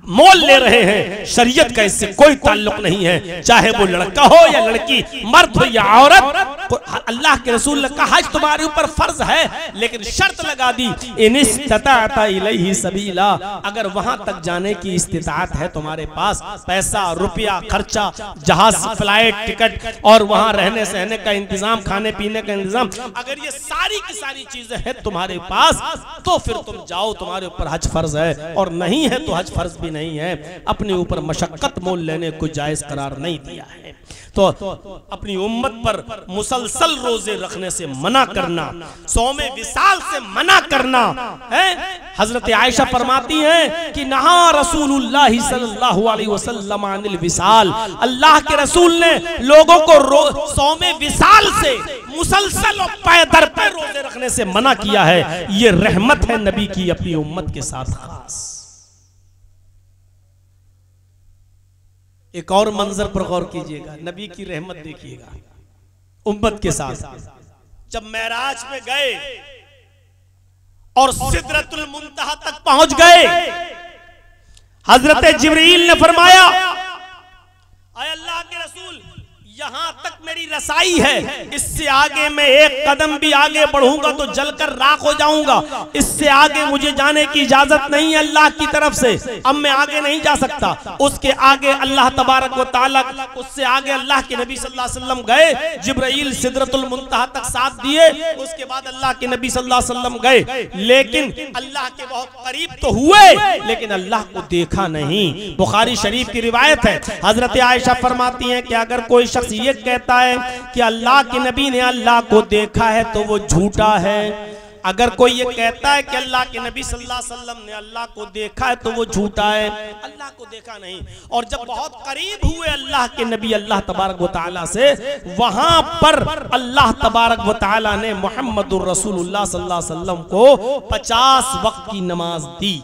मोल ले रहे हैं। शरीयत का इससे कोई ताल्लुक नहीं है, चाहे वो लड़का हो या लड़की, मर्द हो या औरत। अल्लाह के रसूल ने कहा हज तुम्हारे ऊपर फर्ज है, लेकिन शर्त लगा दी इन इस्तताअता इलैहि सबीला, अगर वहां तक जाने की इस्तिताअत है, तुम्हारे पास पैसा रुपया खर्चा, जहाज फ्लाइट टिकट और वहां रहने सहने का इंतजाम, खाने पीने का इंतजाम, अगर ये सारी की सारी चीजें हैं तुम्हारे पास तो फिर तुम जाओ, तुम्हारे ऊपर हज फर्ज है। और नहीं है तो हज फर्ज भी नहीं है, अपने ऊपर मशक्कत मोल लेने को जायज करार नहीं दिया है। तो अपनी उम्मत पर मुसलसल रोजे रखने से मना करना, सौमे विसाल से मना करना है। हजरत आयशा फरमाती हैं कि नहा रसूलुल्लाह सल्लल्लाहु अलैहि वसल्लम अनिल विसाल, अल्लाह के रसूल ने लोगों को सौमे विसाल से मुसलसल और पैदर पे रोजे रखने से मना किया है। ये रहमत है नबी की अपनी उम्मत के साथ खास। एक और मंजर पर गौर कीजिएगा, नबी की रहमत देखिएगा उम्मत के साथ। जब मेराज पे गए और सिदरतुल मुंतहा तक पहुंच गए, हजरत जिब्रील ने फरमाया, आए अल्लाह के रसूल, यहां तक मेरी रसाई है, इससे आगे मैं एक कदम भी आगे बढ़ूंगा तो जलकर राख हो जाऊंगा, इससे आगे मुझे जाने की इजाजत नहीं है अल्लाह की तरफ से, अब मैं आगे नहीं जा सकता। उसके आगे अल्लाह तबारक व तआला, उससे आगे अल्लाह के नबी सल्लल्लाहु अलैहि वसल्लम गए, जिब्राइल सिदरतुल मुंतहा तक साथ दिए, उसके बाद अल्लाह के नबी सल्लल्लाहु अलैहि वसल्लम गए, लेकिन अल्लाह के बहुत करीब तो हुए लेकिन अल्लाह को देखा नहीं। बुखारी शरीफ की रिवायत है, हजरत आयशा फरमाती हैं कि अगर कोई शख्स ये कहता है कि अल्लाह के नबी ने अल्लाह को देखा है तो वो झूठा है। अगर कोई ये कहता है कि अल्लाह के नबी सल्लल्लाहु अलैहि वसल्लम ने अल्लाह को देखा है तो वो झूठा है, अल्लाह को देखा नहीं। और जब बहुत करीब हुए अल्लाह के नबी अल्लाह तबारक व तआला से, वहां पर अल्लाह तबारक व तआला ने मुहम्मदुर रसूलुल्लाह सल्लल्लाहु अलैहि वसल्लम को 50 वक्त की नमाज दी।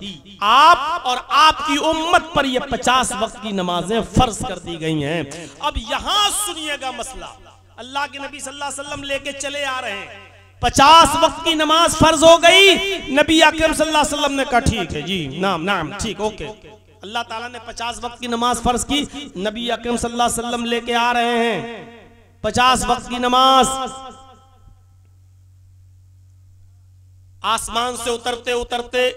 आप और आपकी उम्मत पर यह 50 वक्त की नमाजें फर्ज कर दी गई हैं। अब यहां सुनिएगा मसला, अल्लाह के नबी सल्लल्लाहु अलैहि वसल्लम लेके चले आ रहे हैं, 50 वक्त की नमाज फर्ज हो गई। नबी अकरम सल्लल्लाहु अलैहि वसल्लम ने कहा ठीक है जी, नाम ठीक, ओके। अल्लाह ताला ने 50 वक्त की नमाज फर्ज की, नबी अकरम सल्लल्लाहु अलैहि वसल्लम लेके आ रहे हैं 50 वक्त की नमाज। आसमान से उतरते उतरते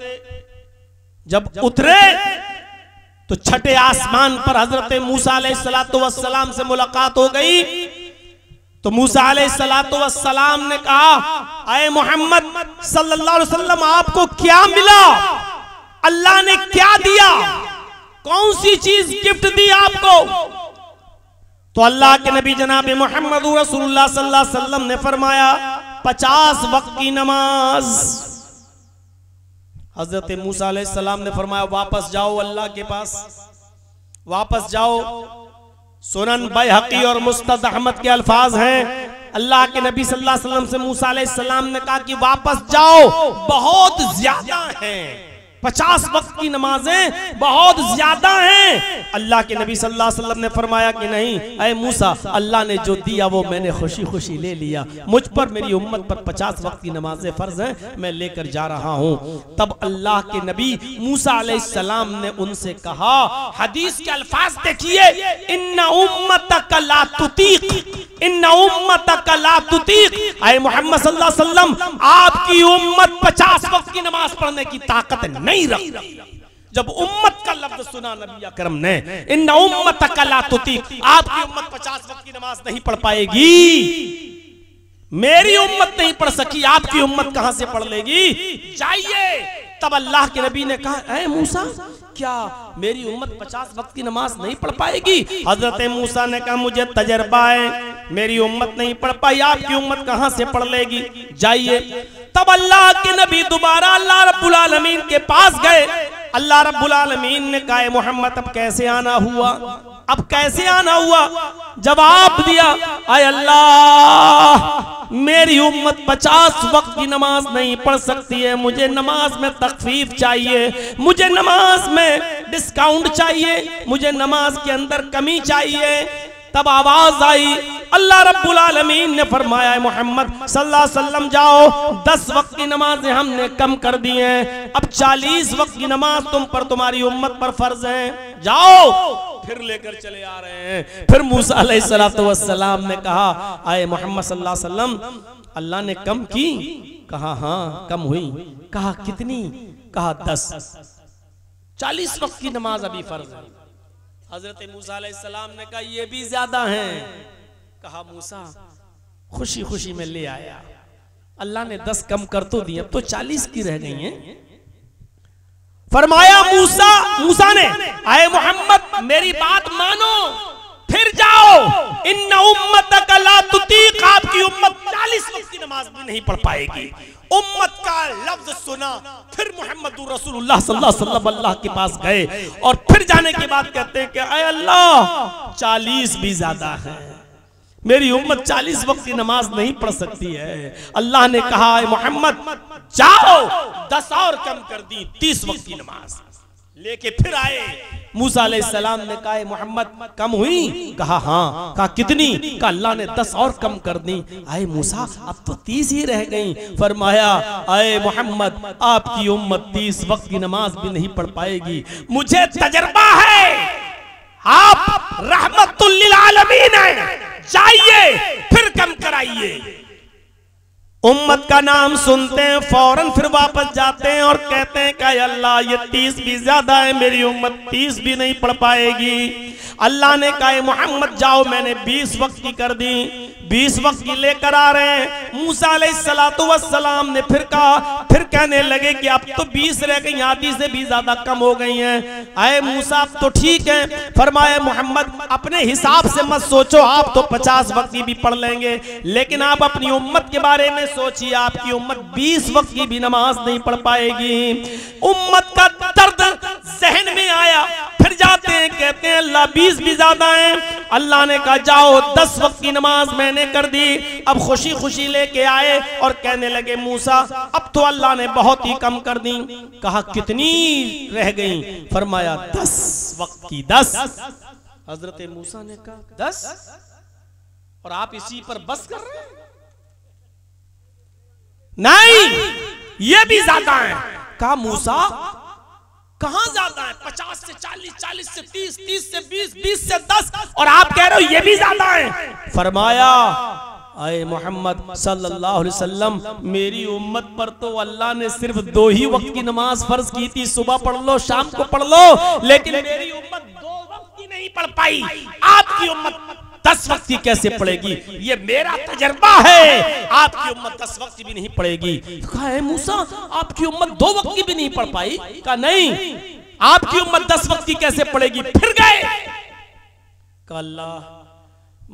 जब उतरे तो छठे आसमान पर हजरत मूसा अलैहिस्सलातु वस्सलाम से मुलाकात हो गई। तो मूसा अलैहिस्सलातु वस्सलाम ने कहा, आए मोहम्मद सल्लल्लाहु अलैहि वसल्लम, आपको क्या मिला? अल्लाह ने क्या दिया? कौन सी चीज गिफ्ट दी आपको? तो अल्लाह के नबी जनाब मोहम्मद रसूलुल्लाह सल्लल्लाहु अलैहि वसल्लम ने फरमाया 50 वक्त की नमाज। हजरत मूसा अलैहिस्सलाम ने फरमाया वापस जाओ अल्लाह के पास, वापस जाओ। सुनन बैहकी और मुस्तद अहमद के अल्फाज हैं, अल्लाह के नबी सल्लल्लाहु अलैहि वसल्लम से मूसा अलैहिस्सलाम ने कहा कि वापस जाओ, बहुत ज्यादा हैं, 50 वक्त की नमाजें बहुत ज्यादा हैं। अल्लाह के नबी सल्लल्लाहु अलैहि वसल्लम ने फरमाया कि नहीं, ऐ मूसा, अल्लाह ने जो दिया वो मैंने खुशी खुशी ले लिया, मुझ पर मेरी उम्मत पर 50 वक्त की नमाजें फर्ज हैं, मैं लेकर जा रहा हूं। तब अल्लाह के नबी मूसा अलैहिस्सलाम ने उनसे कहा, हदीस के अल्फाज देखिए, इन्ना उम्मतक ला तुतीक, इन्ना उम्मतक ला तुतीक, ऐ मोहम्मद सल्लल्लाहु अलैहि वसल्लम, आपकी उम्मत 50 वक्त की नमाज पढ़ने की ताकत नहीं रखती। जब उम्मत का लफ्ज सुना नबी अकरम ने, इन्ना उम्मतक ला तुतीक, आपकी उम्मत 50 वक्त की नमाज नहीं पढ़ पाएगी, मेरी उम्मत नहीं पढ़ सकी, आपकी उम्मत कहां से पढ़ लेगी, जाइए। तब अल्लाह के नबी ने कहा, ऐ मूसा, क्या मेरी उम्मत 50 वक्त की नमाज नहीं पढ़ पाएगी? हजरत मूसा ने कहा, मुझे तजर्बा है, मेरी उम्मत नहीं पढ़ पाई, आपकी उम्मत कहां से पढ़ लेगी, जाइए। तब अल्लाह के नबी दोबारा अल्लाह रब्बुल आलमीन के पास गए। अल्लाह रब्बुल आलमीन ने कहा, मोहम्मद अब कैसे आना हुआ, अब कैसे आना हुआ? जवाब दिया, आय अल्लाह, मेरी उम्मत 50 वक्त की नमाज नहीं पढ़ सकती है, मुझे नमाज में तखफीफ चाहिए, मुझे नमाज में डिस्काउंट चाहिए, मुझे नमाज के अंदर कमी चाहिए। तब आवाज आई, अल्लाह रब्बुल आलमीन ने फरमाया, मोहम्मद सल्लल्लाहु अलैहि वसल्लम, जाओ, 10 वक्त की नमाजें हमने कम कर दी हैं, अब 40 वक्त की नमाज तुम पर, तुम्हारी उम्मत पर फर्ज है, जाओ। फिर लेकर चले आ रहे हैं। फिर मूसा अलैहिस्सलातु वस्सलाम ने कहा, आए मोहम्मद सल्लल्लाहु अलैहि वसल्लम, अल्लाह ने कम की? कहा हाँ कम हुई। कहा कितनी? कहा 10। 40 वक्त की नमाज अभी फर्ज है। हजरत मूसा अलैहिस्सलाम ने कहा ये भी ज्यादा हैं। कहा मूसा खुशी खुशी में ले आया, अल्लाह ने 10 कम कर तो दी, अब तो 40 की रह गई हैं। फरमाया मूसा ने, आए मोहम्मद मेरी बात मानो, फिर जाओ, इन्ना उम्मतक ला तुतीक, आपकी उम्मत 40 वक्त की नमाज भी नहीं पढ़ पाएगी। उम्मत का लफ्ज सुना, फिर मोहम्मद रसूलुल्लाह सल्लल्लाहु अलैहि वसल्लम अल्लाह के पास गए और फिर जाने के बाद कहते हैं कि अय अल्लाह 40 भी ज्यादा है, मेरी उम्मत 40 वक्त की नमाज नहीं पढ़ सकती है। अल्लाह ने कहा मोहम्मद जाओ 10 और कम कर दी, 30 वक्त की नमाज लेके फिर आए। मूसा अलैहिस्सलाम ने कहा मोहम्मद कम हुई? कहा हाँ। कहा कितनी? कहा अल्लाह ने 10 और कम कर दी। आए मूसा अब तो 30 ही रह गई। फरमाया आए मोहम्मद आपकी उम्मत 30 वक्त की नमाज भी नहीं पढ़ पाएगी, मुझे तजर्बा है, आप रहमतुल लिल आलमीन हैं, जाइए फिर कम कराइए। उम्मत का नाम सुनते हैं फौरन फिर वापस जाते हैं और कहते हैं कि अल्लाह ये 30 भी ज्यादा है, मेरी उम्मत 30 भी नहीं पढ़ पाएगी। अल्लाह ने कहा मोहम्मद जाओ, मैंने 20 वक्त की कर दी, 20 वक्त की लेकर आ रहे हैं। मूसा अलैहिस्सलातु वस्सलाम ने फिर कहा, फिर कहने लगे कि अब तो 20 रह गई, आधी से भी ज्यादा कम हो गई हैं। आए मूसा अब तो ठीक है। फरमाया मोहम्मद अपने हिसाब से मत सोचो, आप तो 50 वक्त की भी पढ़ लेंगे, लेकिन आप अपनी उम्मत के बारे में सोचिए, आपकी उम्मत 20 वक्त की भी नमाज नहीं पढ़ पाएगी। उम्मत का दर्द जहन में आया, फिर जाते हैं कहते हैं अल्लाह 20 भी ज्यादा है। अल्लाह ने कहा जाओ 10 वक्त की नमाज मैंने कर दी। अब खुशी खुशी लेके आए और कहने लगे मूसा अब तो अल्लाह ने बहुत ही कम कर दी। कहा कितनी रह गई? फरमाया 10 वक्त की 10। हजरत मूसा ने कहा 10 और आप इसी पर बस कर रहे हैं? नहीं, ये भी ज्यादा है। कहा मूसा कहां ज्यादा है? 50 से 40, 40 से 30, 30 से 20, 20 से 10 और आप कह रहे हो ये भी ज्यादा है। फरमाया आए मोहम्मद सल्लल्लाहु अलैहि वसल्लम मेरी उम्मत पर तो अल्लाह ने सिर्फ 2 ही वक्त की नमाज फर्ज की थी, सुबह पढ़ लो शाम को पढ़ लो, लेकिन मेरी उम्मत 2 वक्त की नहीं पढ़ पाई, आपकी उम्मत 10 वक्त की कैसे पड़ेगी? ये मेरा तजर्बा है, आपकी उम्मत 10 वक्त की भी नहीं पड़ेगी। कहा है मूसा आपकी उम्मत 2 वक्त की भी नहीं पढ़ पाई? कहा नहीं, आपकी उम्मत 10 वक्त की कैसे पड़ेगी? फिर गए। कहा अल्लाह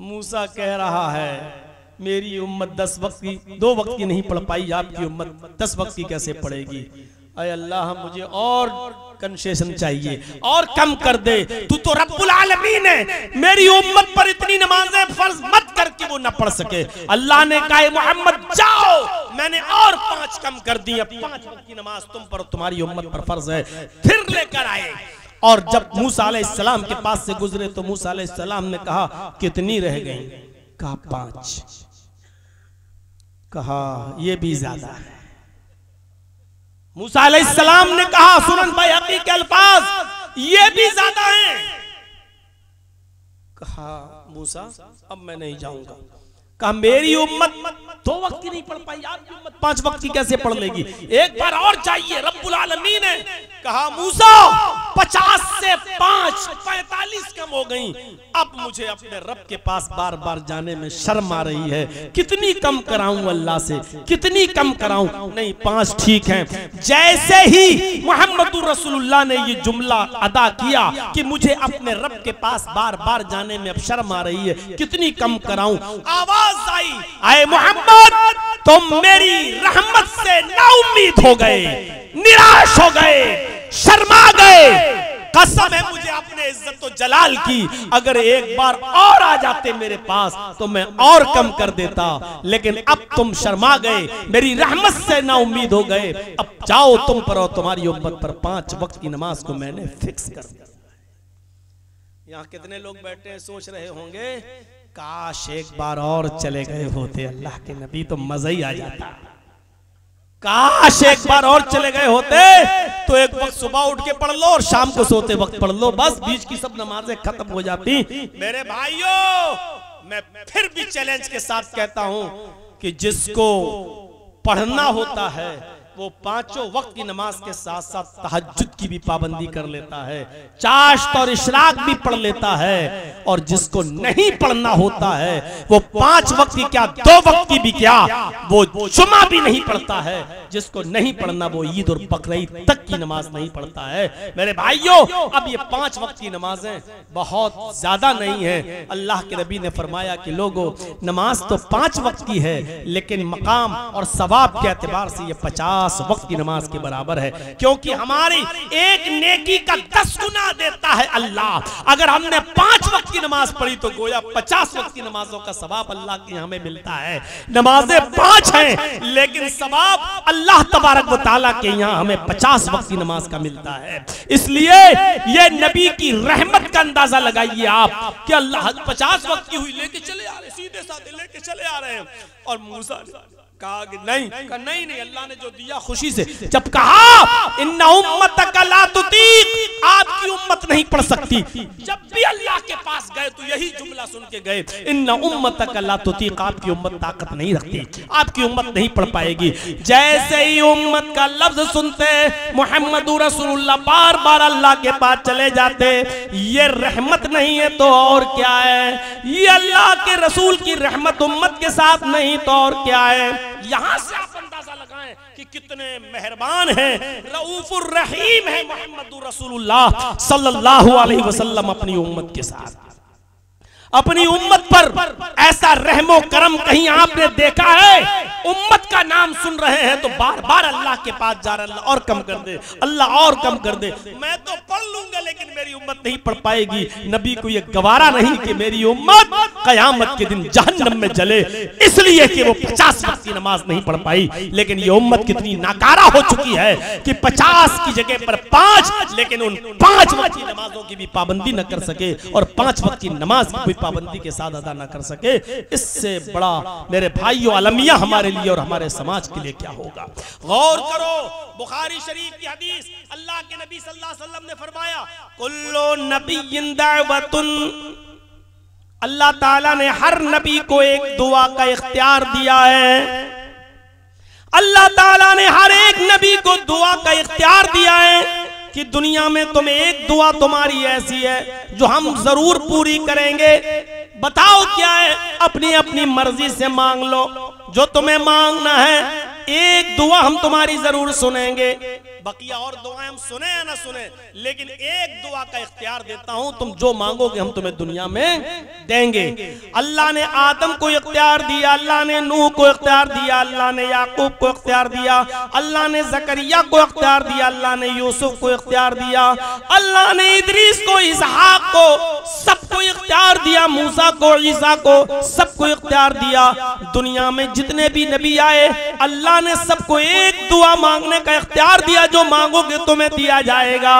मूसा कह रहा है मेरी उम्मत 10 वक्त की 2 वक्त की नहीं पढ़ पाई, आपकी उम्मत 10 वक्त की कैसे पड़ेगी? अरे अल्लाह मुझे और कंसेशन चाहिए और कम कर दे, तू तो रब्बुल आलमीन है, मेरी उम्मत पर इतनी नमाजें फर्ज मत कर कि वो न पढ़ सके। अल्लाह ने कहा मोहम्मद जाओ, मैंने और 5 कम कर दी, अब 5 वक्त की नमाज तुम पर तुम्हारी उम्मत पर फर्ज है। फिर लेकर आए और जब मूसा अलैहिस्सलाम के पास से गुजरे तो मूसा अलैहिस्सलाम ने कहा कितनी रह गई? कहा 5। कहा यह भी ज्यादा है। मूसा अलैहिस्सलाम ने कहा सुनन बैहक़ी के अल्फाज ये भी ज्यादा हैं। कहा मूसा अब मैं नहीं जाऊंगा। कहा मेरी उम्मत 2 वक्त की नहीं पढ़ पाई, आपकी उम्मत 5 वक्त की कैसे पढ़ लेगी? एक बार और चाहिए, रब्बुल आलमीन है। कहा मूसा 50 से 5 45 कम हो गई, अब मुझे अपने रब के पास बार बार जाने में शर्म आ रही है, कितनी कम कराऊं अल्लाह से, कितनी कम कराऊं? नहीं 5 ठीक है। जैसे ही मोहम्मदुर रसूलुल्लाह ने ये जुमला अदा किया कि मुझे अपने रब के पास बार बार जाने में अब शर्म आ रही है, कितनी कम कराऊं? आवाज आई आए मोहम्मद तुम मेरी रहमत से नाउम्मीद हो गए, निराश हो गए, शर्मा गए। कसम है मुझे अपने इज्जत और जलाल की, अगर एक बार और आ जाते मेरे पास तो मैं और कम कर देता, लेकिन अब तुम शर्मा गए, मेरी रहमत से ना उम्मीद हो गए। अब जाओ तुम पर और तुम्हारी उम्मत पर 5 वक्त की नमाज को मैंने फिक्स कर दिया। यहाँ कितने लोग बैठे हैं सोच रहे होंगे काश एक बार और चले गए होते अल्लाह के नबी तो मजा ही आ जाता, काश एक बार और चले गए होते तो एक वक्त सुबह उठ के पढ़ लो और शाम को सोते वक्त पढ़ लो, बस बीच की सब नमाजें खत्म हो जाती। मेरे भाइयों मैं फिर भी चैलेंज के साथ कहता हूं कि जिसको पढ़ना होता है वो पांचों वक्त की नमाज के साथ साथ तहज्जुद की भी पाबंदी कर लेता है, चाश्त और इशराक भी पढ़ लेता है। और जिसको नहीं पढ़ना होता है वो 5 वक्त की क्या 2 वक्त की भी क्या वो जुमा भी नहीं पढ़ता है। जिसको नहीं पढ़ना वो ईद और बकरीद तक की नमाज नहीं पढ़ता है। मेरे भाइयों, अब ये 5 वक्त की नमाजें बहुत ज्यादा नहीं है। अल्लाह के नबी ने फरमाया कि लोगों, नमाज तो 5 वक्त की है, लेकिन मकाम और सवाब के एतबार से ये 50 वक्त की नमाज के बराबर है, क्योंकि हमारी एक नेकी का 10 गुना देता है अल्लाह। अगर हमने 5 वक्त की नमाज पढ़ी तो गोया 50 वक्त की नमाजों का सवाब अल्लाह के हमें मिलता है। नमाजें 5 हैं, लेकिन सवाब अल्लाह तबारक व तआला के यहाँ हमें 50 वक्त की नमाज का मिलता है। इसलिए ये नबी की रहमत का अंदाजा लगाइए आप कि अल्लाह 50 वक्त की हुई लेके चले आ रहे, सीधे साधे लेके चले आ रहे हैं। और मूसा ने कहा कि नहीं, अल्लाह ने जो दिया खुशी से। जब कहा इन्ना उम्मतक ला तुतीक, आपकी उम्मत नहीं पढ़ सकती, जब भी अल्लाह के पास गए तो यही जुमला सुन के गए, इन्ना उम्मतक ला तुतीक, आपकी उम्मत ताकत नहीं रखती, आपकी उम्मत नहीं पढ़ पाएगी। जैसे ही उम्मत का लफ्ज सुनते मुहम्मदुर रसूलुल्लाह बार बार अल्लाह के पास चले जाते। ये रहमत नहीं है तो और क्या है? ये अल्लाह के रसूल की रहमत उम्मत के साथ नहीं तो और क्या है? यहां से आप अंदाजा लगाएं कि कितने मेहरबान हैं, रऊफुर रहीम है मुहम्मदुर रसूलुल्लाह सल्लल्लाहु अलैहि वसल्लम अपनी उम्मत के साथ। अपनी उम्मत पर ऐसा रहमो करम कहीं आपने देखा है? उम्मत का नाम सुन रहे हैं तो बार बार अल्लाह के पास जा रहे, अल्लाह और कम कर दे, अल्लाह और कम कर दे। मैं तो पढ़ लूंगा लेकिन मेरी उम्मत नहीं पढ़ पाएगी। नबी को यह गवारा नहीं कि मेरी उम्मत कयामत के दिन जहन्नम में जले, इसलिए कि वो 50 वक्त की नमाज नहीं पढ़ पाई। लेकिन ये उम्मत कितनी नाकारा हो चुकी है कि 50 की जगह पर 5, लेकिन उन 5 वक्त की नमाजों की भी पाबंदी न कर सके और 5 वक्त की नमाज की पाबंदी के साथ अदा ना कर सके। इससे बड़ा मेरे भाइयों अलमिया हमारे लिए और हमारे समाज के लिए क्या होगा? गौर करो, बुखारी शरीफ की हदीस, अल्लाह के नबी सल्लल्लाहु अलैहि वसल्लम ने फरमाया, कुल्लु नबिय्यिन दावतुन, अल्लाह ताला ने हर नबी को एक दुआ का इख्तियार दिया है। अल्लाह ताला ने हर एक नबी को दुआ का इख्तियार दिया है कि दुनिया में तुम्हें एक दुआ तुम्हारी ऐसी है जो हम जरूर पूरी करेंगे। बताओ क्या है? अपनी अपनी मर्जी से मांग लो जो तुम्हें मांगना है। एक दुआ हम तुम्हारी जरूर सुनेंगे, बकिया और दुआएं हम सुने या ना सुने, लेकिन एक दुआ का इख्तियार देता हूं, तुम जो मांगोगे हम तुम्हें दुनिया में देंगे। अल्लाह ने आदम को इख्तियार दिया, अल्लाह ने नूह को इख्तियार दिया, अल्लाह ने याकूब को इख्तियार दिया, अल्लाह ने जकरिया को इख्तियार दिया, अल्लाह ने यूसुफ को इख्तियार दिया, अल्लाह ने इदरीस को, इसहाक को, सबको इख्तियार दिया, मूसा को, ईसा को, सबको इख्तियार दिया। दुनिया में जितने भी नबी आए अल्लाह ने सबको एक दुआ मांगने का इख्तियार दिया, जो मांगोगे तुम्हें दिया जाएगा।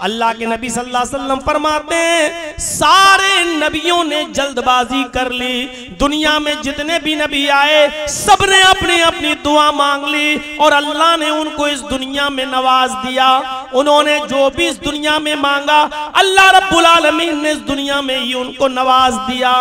अल्लाह के नबी सल्लल्लाहु अलैहि वसल्लम फरमाते हैं, सारे नबियों ने जल्दबाजी कर ली। दुनिया में जितने भी नबी आए सबने अपनी अपनी दुआ मांग ली और अल्लाह ने उनको इस दुनिया में नवाज दिया। उन्होंने जो भी इस दुनिया में मांगा अल्लाह रब्बुल आलमीन ने इस दुनिया में ही उनको नवाज दिया।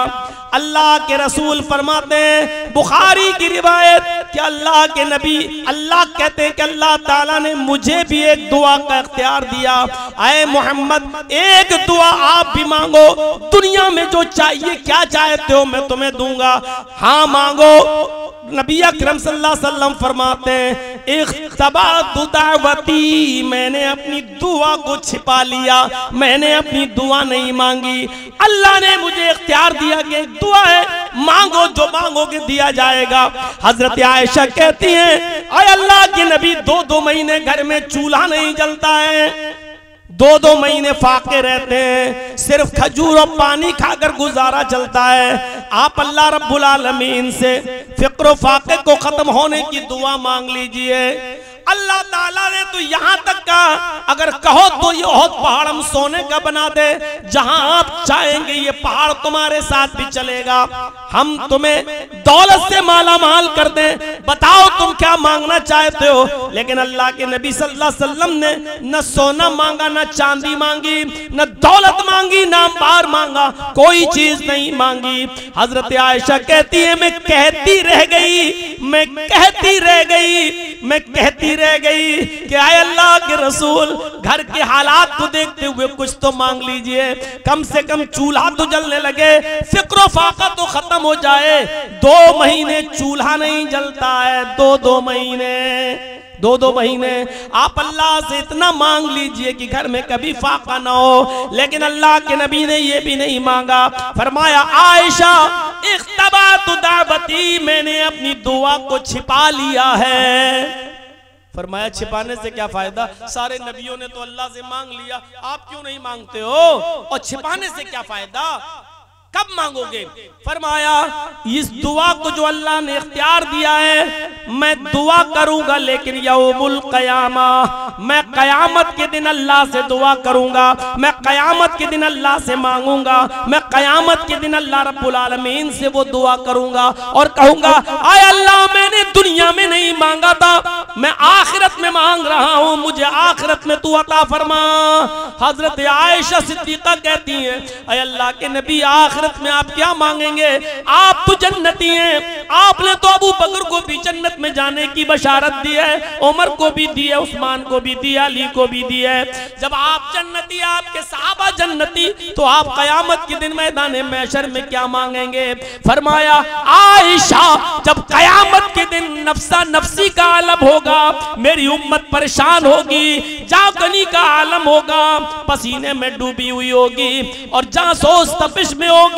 अल्लाह के रसूल फरमाते हैं, बुखारी की रिवायत, कि अल्लाह के नबी, अल्लाह कहते हैं कि अल्लाह ताला ने मुझे भी एक दुआ का इख्तियार दिया। आए मोहम्मद, एक दुआ आप भी मांगो, दुनिया में जो चाहिए, क्या चाहते हो मैं तुम्हें दूंगा, हाँ मांगो। नबी अकरम सल्लल्लाहु अलैहि वसल्लम फरमाते हैं, इख्तबातु दावती, मैंने अपनी दुआ को छिपा लिया, मैंने अपनी दुआ नहीं मांगी। अल्लाह ने मुझे इख्तियार दिया कि एक दुआ है, मांगो, जो मांगोगे दिया जाएगा। हजरत आयशा कहती हैं, आए अल्लाह के नबी 2-2 महीने घर में चूल्हा नहीं जलता है, 2-2 महीने फाके रहते हैं, सिर्फ खजूर और पानी खाकर गुजारा चलता है। आप अल्लाह रब्बुल आलमीन से फिक्र फाके को खत्म होने की दुआ मांग लीजिए। अल्लाह ताला ने तो यहाँ तक कहा, अगर कहो तो ये बहुत पहाड़ हम सोने का बना दे, जहां आप चाहेंगे ये पहाड़ तुम्हारे साथ भी चलेगा, हम तुम्हें दौलत से माला माल कर दें, बताओ तुम क्या मांगना चाहते हो। लेकिन अल्लाह के नबी सल्लल्लाहु अलैहि वसल्लम ने न सोना मांगा, न चांदी मांगी, न दौलत मांगी, न अंबार मांगा, कोई चीज नहीं मांगी। हजरत आयशा कहती है, मैं कहती रह गई, मैं कहती रह गई, मैं कहती रह गई कि आए अल्लाह के रसूल, घर के हालात को देखते हुए कुछ तो मांग लीजिए, कम से कम चूल्हा तो जलने लगे, फिक्र फाका तो खत्म हो जाए। 2 महीने चूल्हा नहीं जलता है, 2 महीने आप अल्लाह से इतना मांग लीजिए कि घर में कभी फाका ना हो। लेकिन अल्लाह के नबी ने ये भी नहीं मांगा। फरमाया आयशा इख्तबातु दावती, मैंने अपनी दुआ को छिपा लिया है। फरमाया छिपाने से क्या फायदा, सारे नबियों ने तो अल्लाह से मांग लिया, आप क्यों नहीं मांगते हो, और छिपाने से क्या फायदा, कब मांगोगे। फरमाया इस दुआ को जो अल्लाह ने इख्तियार दिया है मैं दुआ करूंगा, लेकिन यौमुल क़यामा, मैं क़यामत के दिन अल्लाह से दुआ करूंगा, मैं क़यामत के दिन अल्लाह से मांगूंगा, मैं क़यामत के दिन अल्लाह रब्बुल आलमीन से वो दुआ करूंगा और कहूंगा आय अल्लाह मैंने दुनिया में नहीं मांगा था, मैं आखिरत में मांग रहा हूं, मुझे आखिरत में तू अता फरमा। हजरत आयशा सिद्दीक़ा कहती हैं आय अल्लाह के नबी आखिरत में आप क्या मांगेंगे, आप तो जन्नती हैं, आपने तो अबू बकर को भी जन्नत में जाने की बशारत दी है, उमर को भी दी है, उस्मान को भी दी है, अली को भी दी है। जब आप जन्नती, आपके सहाबा जन्नती, तो आप कयामत के दिन मैदान महशर में क्या मांगेंगे। फरमाया आयशा जब कयामत के दिन नफ्सा नफ्सी का आलम होगा, मेरी उम्मत परेशान होगी, जागनी का आलम होगा, पसीने में डूबी हुई होगी और जहां सोच तपिश में होगी,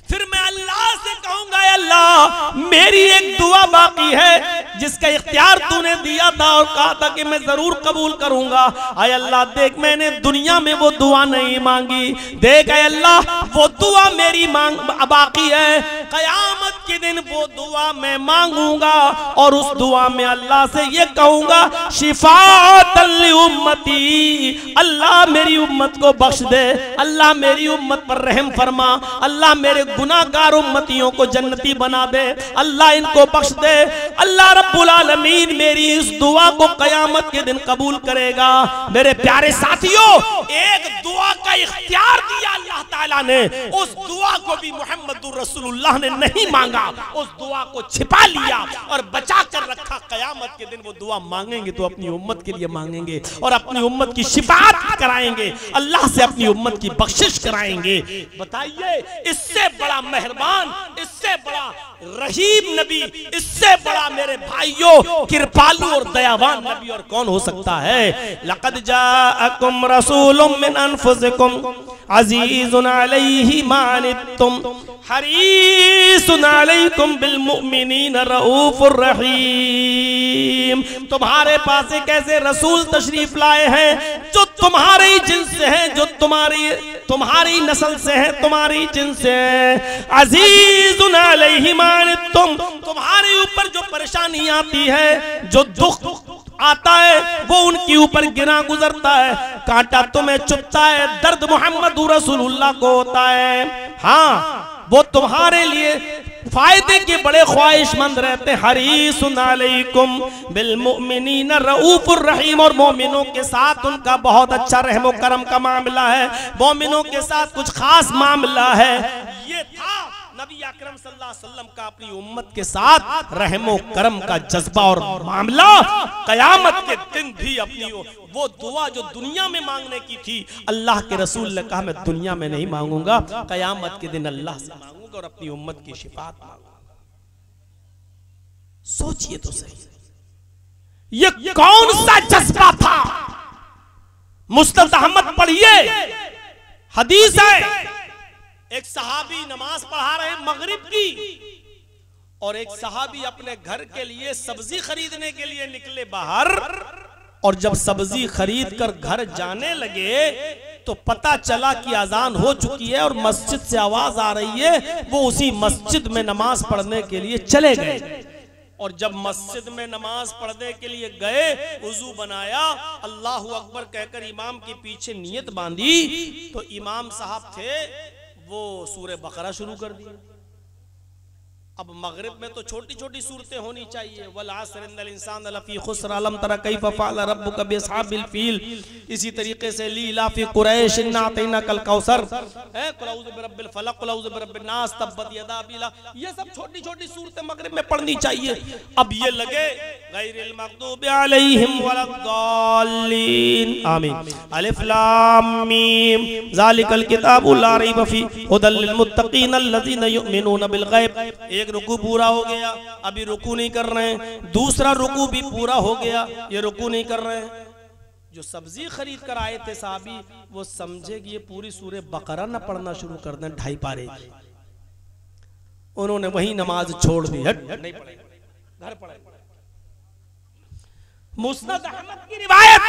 फिर मैं अल्लाह से कहूंगा अल्लाह मेरी एक दुआ बाकी है जिसका इख्तियार तूने दिया था और कहा था कि मैं जरूर कबूल करूंगा। आय अल्लाह देख मैंने दुनिया में वो दुआ नहीं मांगी, देख आय अल्लाह वो दुआ मेरी मांग बाकी है, कयामत के दिन वो दुआ मैं मांगूंगा और उस दुआ में अल्लाह से ये कहूंगा शिफाअतन लि उम्मती, अल्लाह मेरी उम्मत को बख्श दे, अल्लाह मेरी उम्मत पर रहम फरमा, अल्लाह मेरे गुनाहगार उम्मतियों को जन्नती बना दे, अल्लाह इनको बख्श दे। अल्लाह रब्बुल आलमीन मेरी इस दुआ को कयामत के दिन कबूल करेगा। मेरे प्यारे साथियों, एक दुआ का इख्तियार दिया अल्लाह ताला ने, उस दुआ को भी मुहम्मदुर रसूलुल्लाह ने नहीं मांगा, उस दुआ को छिपा लिया और बचा कर रखा। कयामत के दिन वो दुआ मांगेंगे तो अपनी उम्मत के लिए मांगेंगे और अपनी उम्मत की शिफाअत कराएंगे, अल्लाह से अपनी उम्मत की बख्शिश कराएंगे। बताइए इससे बड़ा मेहरबान, इससे बड़ा रहीम नबी, इससे बड़ा मेरे भाइयों कृपालु और दयावान नबी और कौन हो सकता है। लक़द जाअकुम रसूलुम मिन अनफुसिकुम अज़ीज़ुन अलैहि मा अनित्तुम हरीसुन अलैकुम बिल मुमिनीन रऊफुर रहीम। तुम्हारे पास एक ऐसे रसूल तशरीफ लाए हैं जो तुम्हारे जिन्स से हैं, जो तुम्हारी नस्ल से है, तुम्हारी जिन्स से है। अज़ीज़ुन अलैहि मा अनित्तुम, तुम्हारे ऊपर जो परेशानी आती है, जो दुख आता है वो उनके ऊपर गिरा गुजरता है, कांटा तुम्हें चुभता है, दर्द मोहम्मद रसूलुल्लाह को होता है। हाँ वो तुम्हारे लिए फायदे के बड़े ख्वाहिशमंद रहते हैं। हरीसुन अलैकुम बिल मुमिनीन रऊफुर रहीम, और मोमिनों के साथ उनका बहुत अच्छा रहमो करम का मामला है, मोमिनों के साथ कुछ खास मामला है। ये था नबी अकरम सल्लल्लाहु अलैहि वसल्लम का अपनी उम्मत के साथ रहमो करम का जज्बा और मामला। कयामत के दिन भी अपनी वो दुआ जो दुनिया में मांगने की थी, अल्लाह के रसूल ने कहा मैं दुनिया में नहीं मांगूंगा, कयामत के दिन अल्लाह से मांगूंगा और अपनी उम्मत की शिफाअत मांगूंगा। सोचिए तो सही, ये कौन सा जज्बा था। मुस्तद अहमद पढ़िए, हदीस है, एक सहाबी नमाज पढ़ा रहे मगरिब की और एक सहाबी अपने घर के लिए सब्जी खरीदने के लिए निकले बाहर, और जब सब्जी खरीद कर घर जाने लगे तो पता चला कि अजान हो चुकी है और मस्जिद से आवाज आ रही है। वो उसी मस्जिद में नमाज पढ़ने के लिए चले गए और जब मस्जिद में नमाज पढ़ने के लिए गए, वुजू बनाया, अल्लाहु अकबर कहकर इमाम के पीछे नियत बांधी, तो इमाम साहब थे वो सूरह बकरा शुरू कर दी। अब मगरिब में तो छोटी छोटी सूरतें होनी चाहिए, वल अस्र इन्नल इंसान लफी खुस्र अलम तरा कैफ फअल रब्बुका बिअस्हाबिल फील, इसी तरीके से लीला फी कुरैश नातैना कल कौसर, कुल औज़ु बिरब्बिल फलक, कुल औज़ु बिरब्बिन नास, तब्बत यदा बिला, ये सब छोटी छोटी सूरतें मगरिब में पढ़नी चाहिए। अब ये लगे गैरिल मग़दूबि अलैहिम वलद्दाल्लीन, आमीन। अलिफ लाम मीम ज़ालिकल किताबु ला रैब फीह हुदल लिल मुत्तक़ीन अल्लज़ीना युमिनूना बिल गैब। एक रुकू पूरा हो गया, अभी रुकू नहीं कर रहे हैं। दूसरा रुकू भी पूरा हो गया, ये रुकू नहीं कर रहे हैं। जो सब्जी खरीद कर आए थे साहबी, वो समझे कि ये पूरी सूरह बकरा न पढ़ना शुरू कर दें 2.5 पारे की। उन्होंने वही नमाज छोड़ दी, हट नहीं पढ़ेगा, घर पढ़ेगा। मुस्नद अहमद की रिवायत,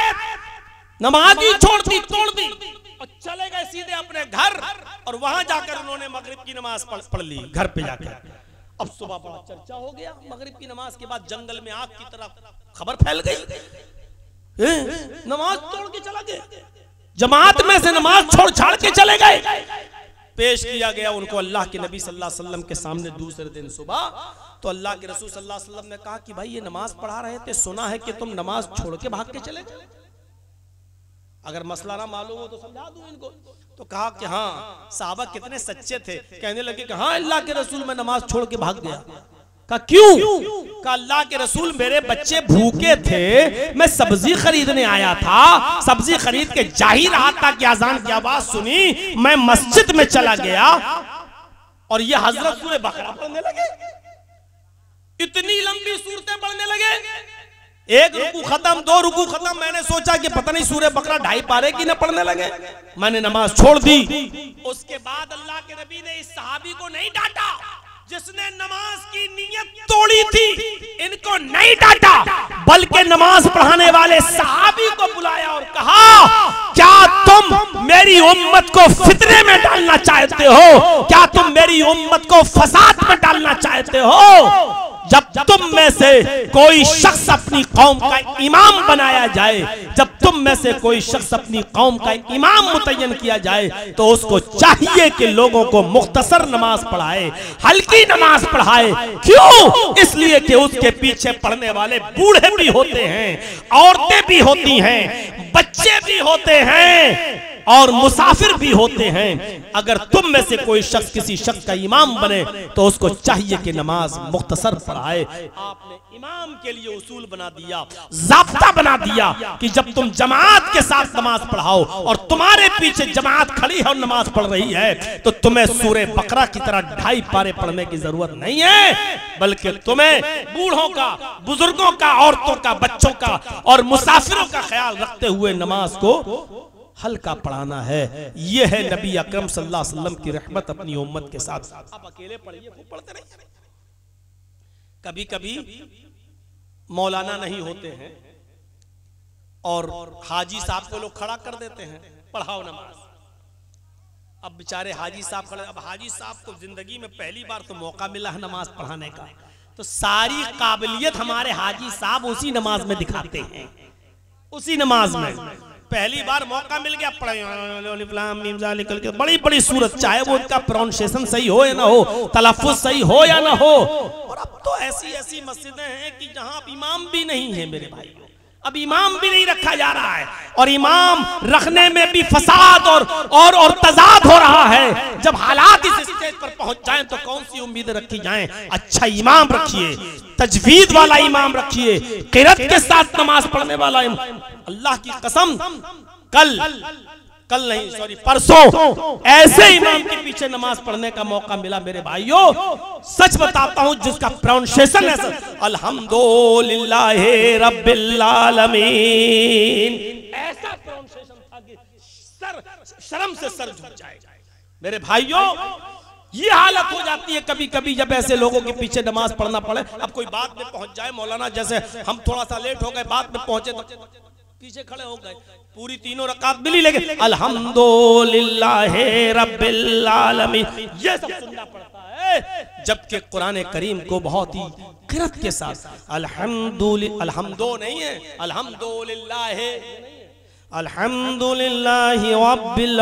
नमाज ही छोड़ दी, तोड़ दी और चले गए सीधे अपने घर, और वहां जाकर उन्होंने मगरिब की नमाज पढ़ ली घर पे जाकर। अब सुबह बड़ा चर्चा हो गया, मगरिब की नमाज के बाद जंगल में आग की तरह खबर फैल गई, नमाज तोड़ के चला गया, जमात में से नमाज छोड़ छाड़ के चले गए। पेश किया गया उनको अल्लाह के नबी सल्लल्लाहु अलैहि वसल्लम के सामने दूसरे दिन सुबह। तो अल्लाह के रसूल सल्लल्लाहु अलैहि वसल्लम ने कहा कि भाई ये नमाज पढ़ा रहे थे, सुना है कि तुम नमाज छोड़ के भाग के चले गए, अगर मसला ना मालूम हो तो समझा दूं इनको। तो कहा कि हाँ, साहबा कितने सच्चे थे। कहने लगे कि हाँ अल्लाह के रसूल मैं नमाज छोड़ के भाग गया। कहा क्यों? कहा अल्लाह के रसूल मेरे बच्चे भूखे थे, मैं सब्जी खरीदने आया था, सब्जी खरीद के जा ही रहा था कि अजान की आवाज सुनी, मैं मस्जिद में चला गया और ये हजरत सूरह बकरा पढ़ने लगे, इतनी लंबी सूरतें पढ़ने लगे। एक रुकू खत्म, 2 रुकू खत्म, मैंने सोचा कि पता नहीं सूरह बकरा 2.5 पारे की न पढ़ने लगे, मैंने नमाज छोड़ दी। उसके बाद अल्लाह के नबी ने इस सहाबी को नहीं डांटा जिसने नमाज की नीयत तोड़ी थी, इनको नहीं डांटा, बल्कि नमाज पढ़ाने वाले सहाबी को बुलाया और कहा क्या तुम मेरी उम्मत को फितने में डालना चाहते हो? क्या तुम मेरी उम्मत को फसाद में डालना चाहते हो? जब तुम में से कोई शख्स अपनी कौम का इमाम बनाया जाए, जब तुम में से कोई शख्स अपनी कौम का इमाम मुतय्यन किया जाए, तो उसको चाहिए कि लोगों को मुख्तसर नमाज पढ़ाए, हल्की नमाज पढ़ाए। क्यों? इसलिए कि उसके पीछे पढ़ने वाले बूढ़े भी होते हैं, औरतें भी होती हैं, बच्चे भी होते हैं और मुसाफिर भी होते हैं। अगर तुम में से कोई शख्स किसी शख्स का इमाम बने तो उसको चाहिए कि नमाज मुख्तसर पढ़ाए। आपने इमाम के लिए उसूल बना दिया, ज़ाब्ता बना दिया कि जब तुम जमात के साथ नमाज पढ़ाओ और तुम्हारे पीछे जमात खड़ी है और नमाज पढ़ रही है, तो तुम्हें सूरह बकरा की तरह 2.5 पारे पढ़ने की जरूरत नहीं है, बल्कि तुम्हें बूढ़ों का, बुजुर्गों का, औरतों का, बच्चों का और मुसाफिरों का ख्याल रखते हुए नमाज को हल्का पढ़ाना है। यह है नबी अकरम सल्लल्लाहु अलैहि वसल्लम की रहमत अपनी उम्मत के साथ। आप अकेले पढ़िए, खूब पढ़ते रहिए। कभी कभी मौलाना नहीं होते हैं और हाजी साहब को लोग खड़ा कर देते हैं, पढ़ाओ नमाज। अब बेचारे हाजी साहब खड़े, अब हाजी साहब को जिंदगी में पहली बार तो मौका मिला है नमाज पढ़ाने का, तो सारी काबिलियत हमारे हाजी साहब उसी नमाज में दिखाते हैं, उसी नमाज में पहली बार मौका मिल गया, पढ़े बड़ी बड़ी सूरत, चाहे वो उनका प्रोनाउंसिएशन सही हो या ना हो, तलफ्फुज़ सही हो या ना हो। और अब तो ऐसी ऐसी मस्जिदें हैं कि जहां इमाम भी नहीं है मेरे भाई, अब इमाम भी नहीं रखा जा रहा है, और इमाम रखने में भी फसाद और तजाद हो रहा है। जब हालात इस स्टेज पर पहुंच जाएं तो कौन सी उम्मीदें रखी जाएं? अच्छा इमाम रखिए, तजवीद वाला इमाम रखिए, क़िरात के साथ नमाज पढ़ने वाला इमाम। अल्लाह की कसम, कल नहीं सॉरी परसों ऐसे इमाम के पीछे नमाज पढ़ने का मौका मिला मेरे भाइयों, सच बताता हूं, जिसका प्रोनाउंसिएशन है अल्हम्दुलिल्लाहि रब्बिल आलमीन, ऐसा प्रोनाउंसिएशन था कि शर्म से सर झुक जाए। मेरे भाइयों, ये हालत हो जाती है कभी कभी जब ऐसे लोगों के पीछे नमाज पढ़ना पड़े। अब कोई बात में पहुंच जाए, मौलाना जैसे हम थोड़ा सा लेट हो गए, बात में पहुंचे तो पीछे खड़े हो गए, पूरी 3 रकात मिली, लेकिन अल्हम्दुलिल्लाहि रब्बिल आलमीन ये सब सुनना पड़ता है। जबकि कुरान करीम को बहुत ही क़िरात के साथ अल्हम्दो नहीं है, अल्हम्दुलिल्लाहि रब्बिल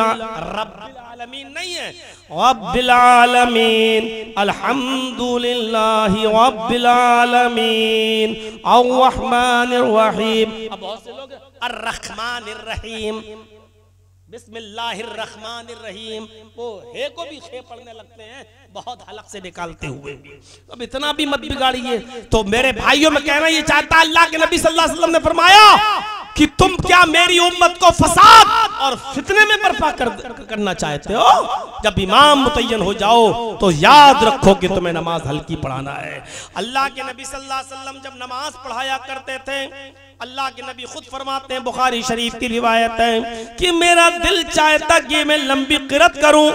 आलमीन नहीं है, रब्बिल आलमीन, अल्हम्दुलिल्लाहि रब्बिल आलमीन, अर्रहमानिर रहीम। अब बहुत से लोग अर्रहमानिर रहीम, बिस्मिल्लाहिर्रहमानिर्रहीम, वो हे को भी खे पढ़ने लगते हैं बहुत हलक से निकालते हुए। अब इतना भी मत बिगाड़िए। तो मेरे भाइयों में कहना ये चाहता, अल्लाह के नबी सल्लल्लाहु अलैहि वसल्लम ने फरमाया कि तुम क्या मेरी उम्मत को फसाद और फितने में बर्पा करना चाहते हो? जब इमाम मुतय्यन हो जाओ तो याद रखो कि तुम्हें नमाज हल्की पढ़ाना है। अल्लाह के नबी सल्लल्लाहु अलैहि वसल्लम जब नमाज पढ़ाया करते थे, अल्लाह के नबी खुद फरमाते हैं, बुखारी शरीफ की रिवायत है कि मेरा दिल चाहता कि मैं लंबी क़िरात करूं,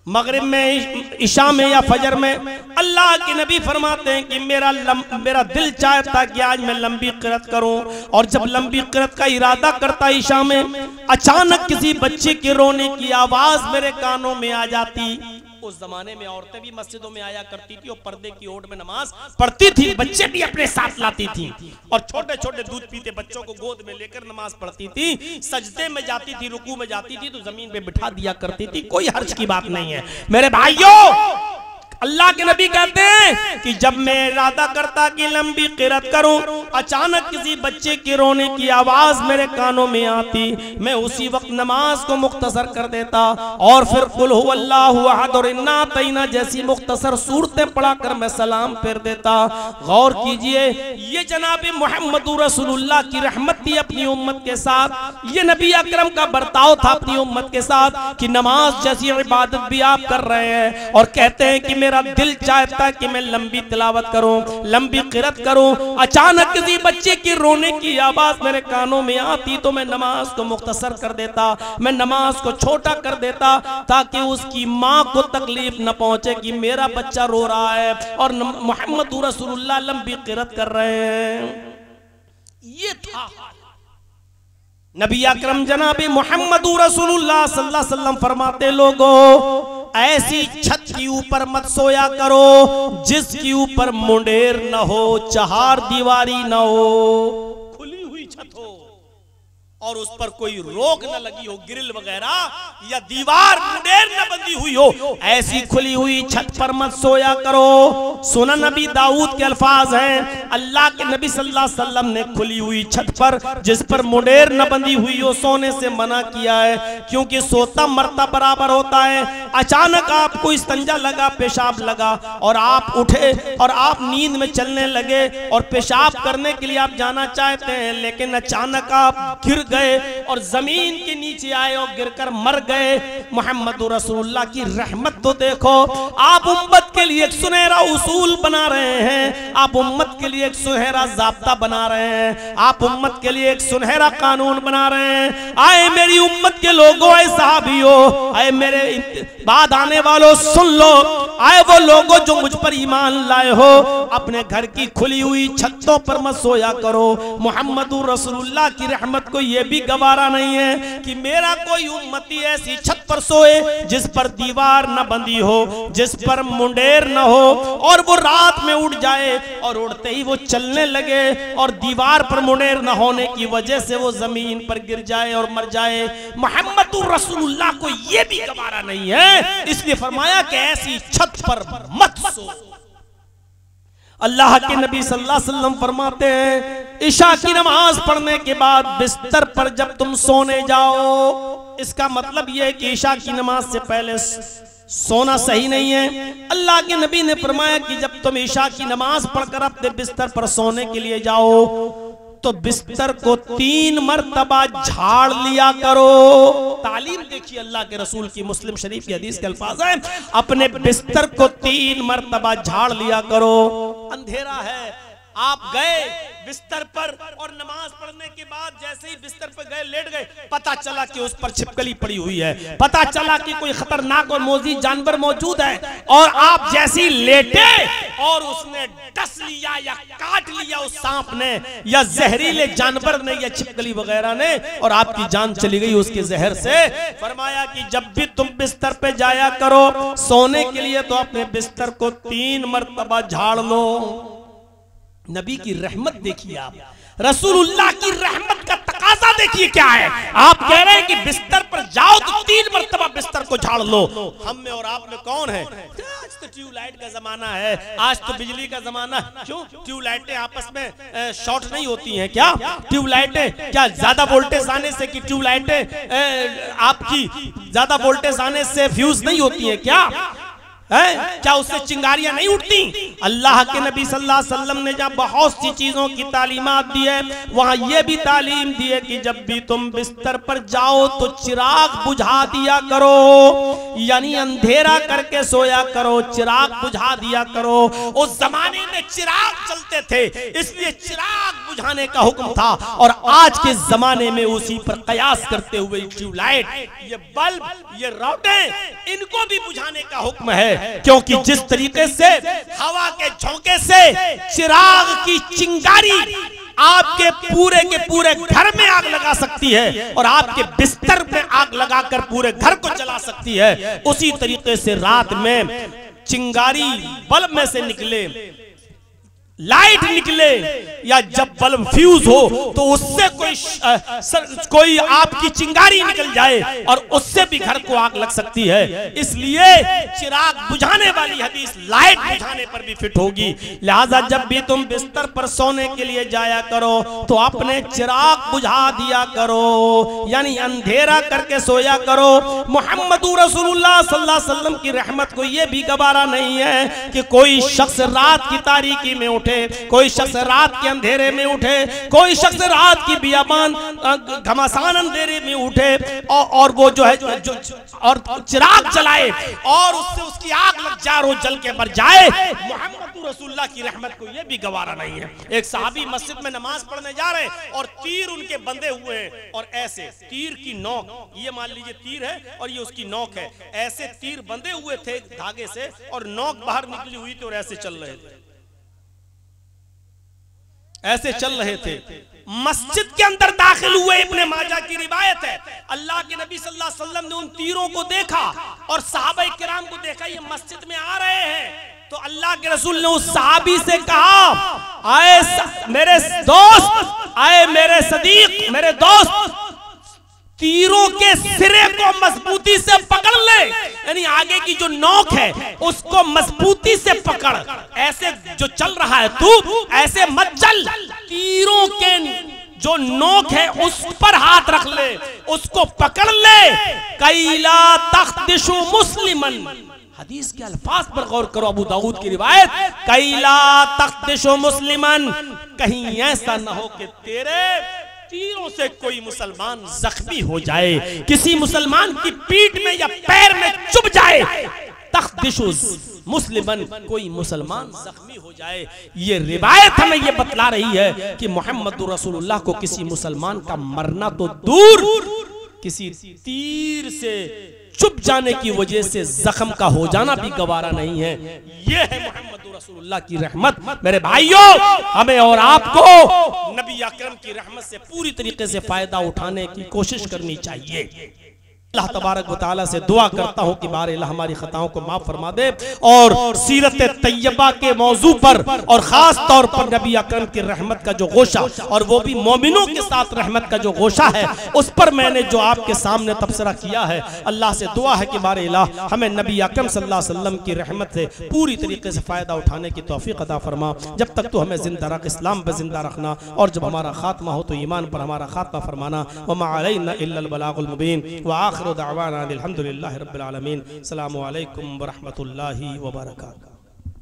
मगरिब में, इशा में या फजर में। अल्लाह के नबी फरमाते हैं कि मेरा दिल चाहता कि आज मैं लंबी क़िरात करूं। और जब लंबी क़िरात का इरादा करता इशा में, अचानक किसी बच्चे के रोने की आवाज मेरे कानों में आ जाती। उस जमाने में औरतें भी मस्जिदों में आया करती थी और पर्दे की ओट में नमाज पढ़ती थी, बच्चे भी अपने साथ लाती थी और छोटे छोटे दूध पीते बच्चों को गोद में लेकर नमाज पढ़ती थी। सजदे में जाती थी, रुकू में जाती थी तो जमीन पे बिठा दिया करती थी। कोई हर्ज की बात नहीं है मेरे भाइयों। अल्लाह के नबी कहते हैं कि जब मैं इरादा करता कि लंबी क़िरात करूं, अचानक किसी बच्चे के रोने की आवाज मेरे कानों में आती, मैं उसी वक्त नमाज को मुख्तसर कर देता और फिर कुल हुवल्लाहु अहद और इन्ना अतैना जैसी मुख्तसर सूरतें पढ़ाकर मैं सलाम फेर देता। गौर कीजिए, ये जनाब मोहम्मद रसूलुल्लाह की रहमत थी अपनी उम्मत के साथ, ये नबी अकरम का बर्ताव था अपनी उम्मत के साथ कि नमाज जैसी इबादत भी आप कर रहे हैं और कहते हैं कि मेरा दिल चाहता कि मैं लंबी तिलावत करूं, लंबी क़िरात करूं। अचानक किसी बच्चे की रोने की आवाज मेरे कानों में आती तो मैं नमाज को मुख्तसर कर देता, मैं नमाज को छोटा कर देता ताकि उसकी माँ को तकलीफ न पहुंचे कि मेरा बच्चा रो रहा है और मोहम्मद रसूलुल्लाह लंबी क़िरात कर रहे हैं। ये था नबी अकरम जनाब मोहम्मद रसूलुल्लाह सल्लल्लाहु अलैहि वसल्लम फरमाते, लोगों ऐसी छत के ऊपर मत सोया करो जिसके ऊपर मुंडेर न हो, चार दीवारी न हो, खुली हुई छत हो और उस पर कोई रोक न लगी हो, ग्रिल वगैरह या दीवार मुंडेर न बंधी हुई हो, ऐसी खुली हुई छत पर मत सोया करो। सुनन नबी दाऊद के अल्फाज हैं, अल्लाह के नबी सल्लल्लाहु अलैहि वसल्लम ने खुली हुई छत पर जिस पर मुंडेर न बंधी हुई हो सोने से मना किया है, क्योंकि सोता मरता बराबर होता है। अचानक आपको इस्तंजा लगा, पेशाब लगा और आप उठे और आप नींद में चलने लगे और पेशाब करने के लिए आप जाना चाहते हैं, लेकिन अचानक आप गिर गए और जमीन के नीचे आए और गिरकर मर गए। मोहम्मद रसूलुल्लाह की रहमत तो देखो, आप उम्मत के लिए एक सुनहरा उसूल बना रहे हैं, आप उम्मत के लिए एक सुनहरा ज़ाब्ता बना रहे हैं, आप उम्मत के लिए एक सुनहरा कानून बना रहे हैं। आए मेरी उम्मत के लोगों, आए सहाबियों, आए मेरे बाद आने वालों सुन लो, आए वो लोगों जो मुझ पर ईमान लाए हो, अपने घर की खुली हुई छतों पर मत सोया करो। मोहम्मद रसूलुल्लाह की रहमत को ये भी गवारा नहीं है कि मेरा कोई उम्मती ऐसी छत पर सोए जिस पर दीवार न बंधी हो, जिस पर मुंडेर न हो और वो रात में उड़ जाए और उड़ते ही वो चलने लगे और दीवार पर मुंडेर न होने की वजह से वो जमीन पर गिर जाए और मर जाए। मोहम्मद रसूलुल्लाह को ये भी गवारा नहीं है, इसलिए फरमाया कि ऐसी छत पर मत सो। अल्लाह के नबी सल्लल्लाहु अलैहि वसल्लम फरमाते हैं, इशा की नमाज पढ़ने के बाद बिस्तर पर जब तुम सोने जाओ, इसका मतलब यह है कि इशा की नमाज से पहले सोना सही नहीं है। अल्लाह के नबी ने फरमाया कि जब तुम इशा की नमाज पढ़कर अपने बिस्तर पर सोने के लिए जाओ तो बिस्तर को 3 मरतबा झाड़ लिया करो। तालीम देखिए अल्लाह के रसूल की, मुस्लिम शरीफ की हदीस के अल्फाज हैं, अपने बिस्तर को 3 मरतबा झाड़ लिया करो। अंधेरा है, आप गए बिस्तर पर और नमाज पढ़ने के बाद जैसे ही बिस्तर पर गए, लेट गए, पता चला कि उस पर छिपकली पड़ी हुई है, पता चला कि कोई खतरनाक और मोजी जानवर मौजूद है और आप जैसे ही लेटे और उसने डस लिया या काट लिया उस सांप ने या जहरीले जानवर ने या छिपकली वगैरह ने और आपकी जान चली गई उसके जहर से। फरमाया कि जब भी तुम बिस्तर पे जाया करो सोने के लिए तो अपने बिस्तर को 3 मरतबा झाड़ लो। नबी की रहमत देखिए आप, रसूलुल्लाह की रहमत का तकाजा देखिए क्या है। आप कह रहे हैं कि बिस्तर पर जाओ तो 3 मरतबा बिस्तर को झाड़ लो। हम में और आप में कौन है? आज तो ट्यूबलाइट का जमाना है, आज तो बिजली का जमाना। क्यों ट्यूबलाइटें आपस में शॉर्ट नहीं होती हैं क्या? ट्यूबलाइटें क्या ज्यादा वोल्टेज आने से कि ट्यूबलाइटें आपकी ज्यादा वोल्टेज आने से फ्यूज नहीं होती हैं क्या? है क्या उससे चिंगारियां नहीं उठती? अल्लाह के नबी सल्लल्लाहु अलैहि वसल्लम ने जब बहुत सी चीजों की तालीमात दी है, वहां यह भी तालीम दी है कि जब भी तुम बिस्तर पर जाओ तो चिराग बुझा दिया करो, यानी अंधेरा करके सोया करो, चिराग बुझा दिया करो। उस जमाने में चिराग चलते थे, इसलिए चिराग बुझाने का हुक्म था। और आज के जमाने में उसी पर कयास करते हुए ट्यूबलाइट, ये बल्ब, ये रोटें, इनको भी बुझाने का हुक्म है। क्योंकि जिस तरीके से हवा के झोंके से चिराग की चिंगारी आपके पूरे के पूरे घर में आग लगा सकती है और आपके बिस्तर में आग लगाकर पूरे घर को जला सकती है, उसी तरीके से रात में चिंगारी बल्ब में से निकले, लाइट निकले, या जब बल्ब फ्यूज हो तो उससे कोई आपकी चिंगारी निकल जाए और उससे भी घर को आग लग सकती है। इसलिए चिराग बुझाने वाली हदीस लाइट बुझाने पर भी फिट होगी। लिहाजा जब भी तुम बिस्तर पर सोने के लिए जाया करो तो अपने चिराग बुझा दिया करो, यानी अंधेरा करके सोया करो। मुहम्मदुर रसूलुल्लाह सल्लल्लाहु अलैहि वसल्लम की रहमत को यह भी गवारा नहीं है कि कोई शख्स रात की तारीकी में उठे, कोई शख्स रात के अंधेरे में उठे, कोई शख्स रात की बियाबान घमासान अंधेरे में उठे और वो जो है जो और चिराग जलाए और उससे उसकी आग लग जाए और जल के मर जाए। मुहम्मद रसूलुल्लाह की रहमत को ये भी गवारा नहीं है। एक सहाबी मस्जिद में नमाज पढ़ने जा रहे और तीर उनके बंधे हुए हैं और ऐसे तीर की नोक, ये मान लीजिए तीर है और ये उसकी नोक है, ऐसे तीर बंधे हुए थे धागे से और नोक बाहर निकली हुई थी और ऐसे चल रहे थे, ऐसे चल रहे थे। मस्जिद के अंदर दाखिल हुए, इब्ने माजा की रिवायत है, अल्लाह के नबी सल्लल्लाहु अलैहि वसल्लम ने उन तीरों को देखा और सहाबा किराम को देखा ये मस्जिद में आ रहे हैं। तो अल्लाह के रसूल ने उस सहाबी से कहा, आए मेरे दोस्त, आए मेरे सदीक, मेरे दोस्त, तीरों के सिरे को मजबूती से पकड़ ले, यानी आगे की जो नोक है उसको मजबूती से पकड़, ऐसे जो चल रहा है तू ऐसे मत चल, तीरों के जो नोक है उस पर हाथ रख ले, उसको पकड़ ले। कैला तख्दिशु मुस्लिमन, हदीस के अल्फाज पर गौर करो, अबू दाऊद की रिवायत, कैला तख्दिशु मुस्लिमन, कहीं ऐसा ना हो कि तेरे तीरों से कोई मुसलमान जख्मी हो जाए, किसी मुसलमान की पीठ में या पैर में चुभ जाए। तख्दिशु मुस्लिमन, कोई मुसलमान जख्मी हो जाए। ये रिवायत हमें ये बतला रही है कि मोहम्मद रसूलुल्लाह को किसी मुसलमान का मरना तो दूर, किसी तीर से चुभ जाने की वजह से जख्म का हो जाना भी गवारा नहीं है। ये है मोहम्मद रसूलुल्लाह की रहमत। मेरे भाइयों, हमें और आपको नबी अकरम की रहमत से पूरी तरीके से फायदा उठाने की कोशिश करनी चाहिए। अल्लाह तबारक व तआला से दुआ करता हूँ कि बारे अल्लाह हमारी खताओं को माफ फरमा दे और सीरत तैयबा के मौजू पर और ख़ास तौर पर नबी अकरम की रहमत का जो गोशा, और वो भी मोमिनों के साथ रहमत का जो गोशा है, उस पर मैंने जो आपके सामने तबसरा किया है, अल्लाह से दुआ है कि बारे अल्लाह हमें नबी अकरम सल्लल्लाहु अलैहि वसल्लम की रहमत से पूरी तरीके से फ़ायदा उठाने की तौफीक अता फरमा। जब तक तो हमें ज़िंदा रख, इस्लाम पर ज़िंदा रखना, और जब हमारा खात्मा हो तो ईमान पर हमारा खात्मा फरमाना। व मा अलैना इल्लल बलागुल मुबीन व आखिरु दअवाना अल्हम्दुलिल्लाहि रब्बिल आलमीन। अस्सलामु अलैकुम व रहमतुल्लाहि व बरकातुहू।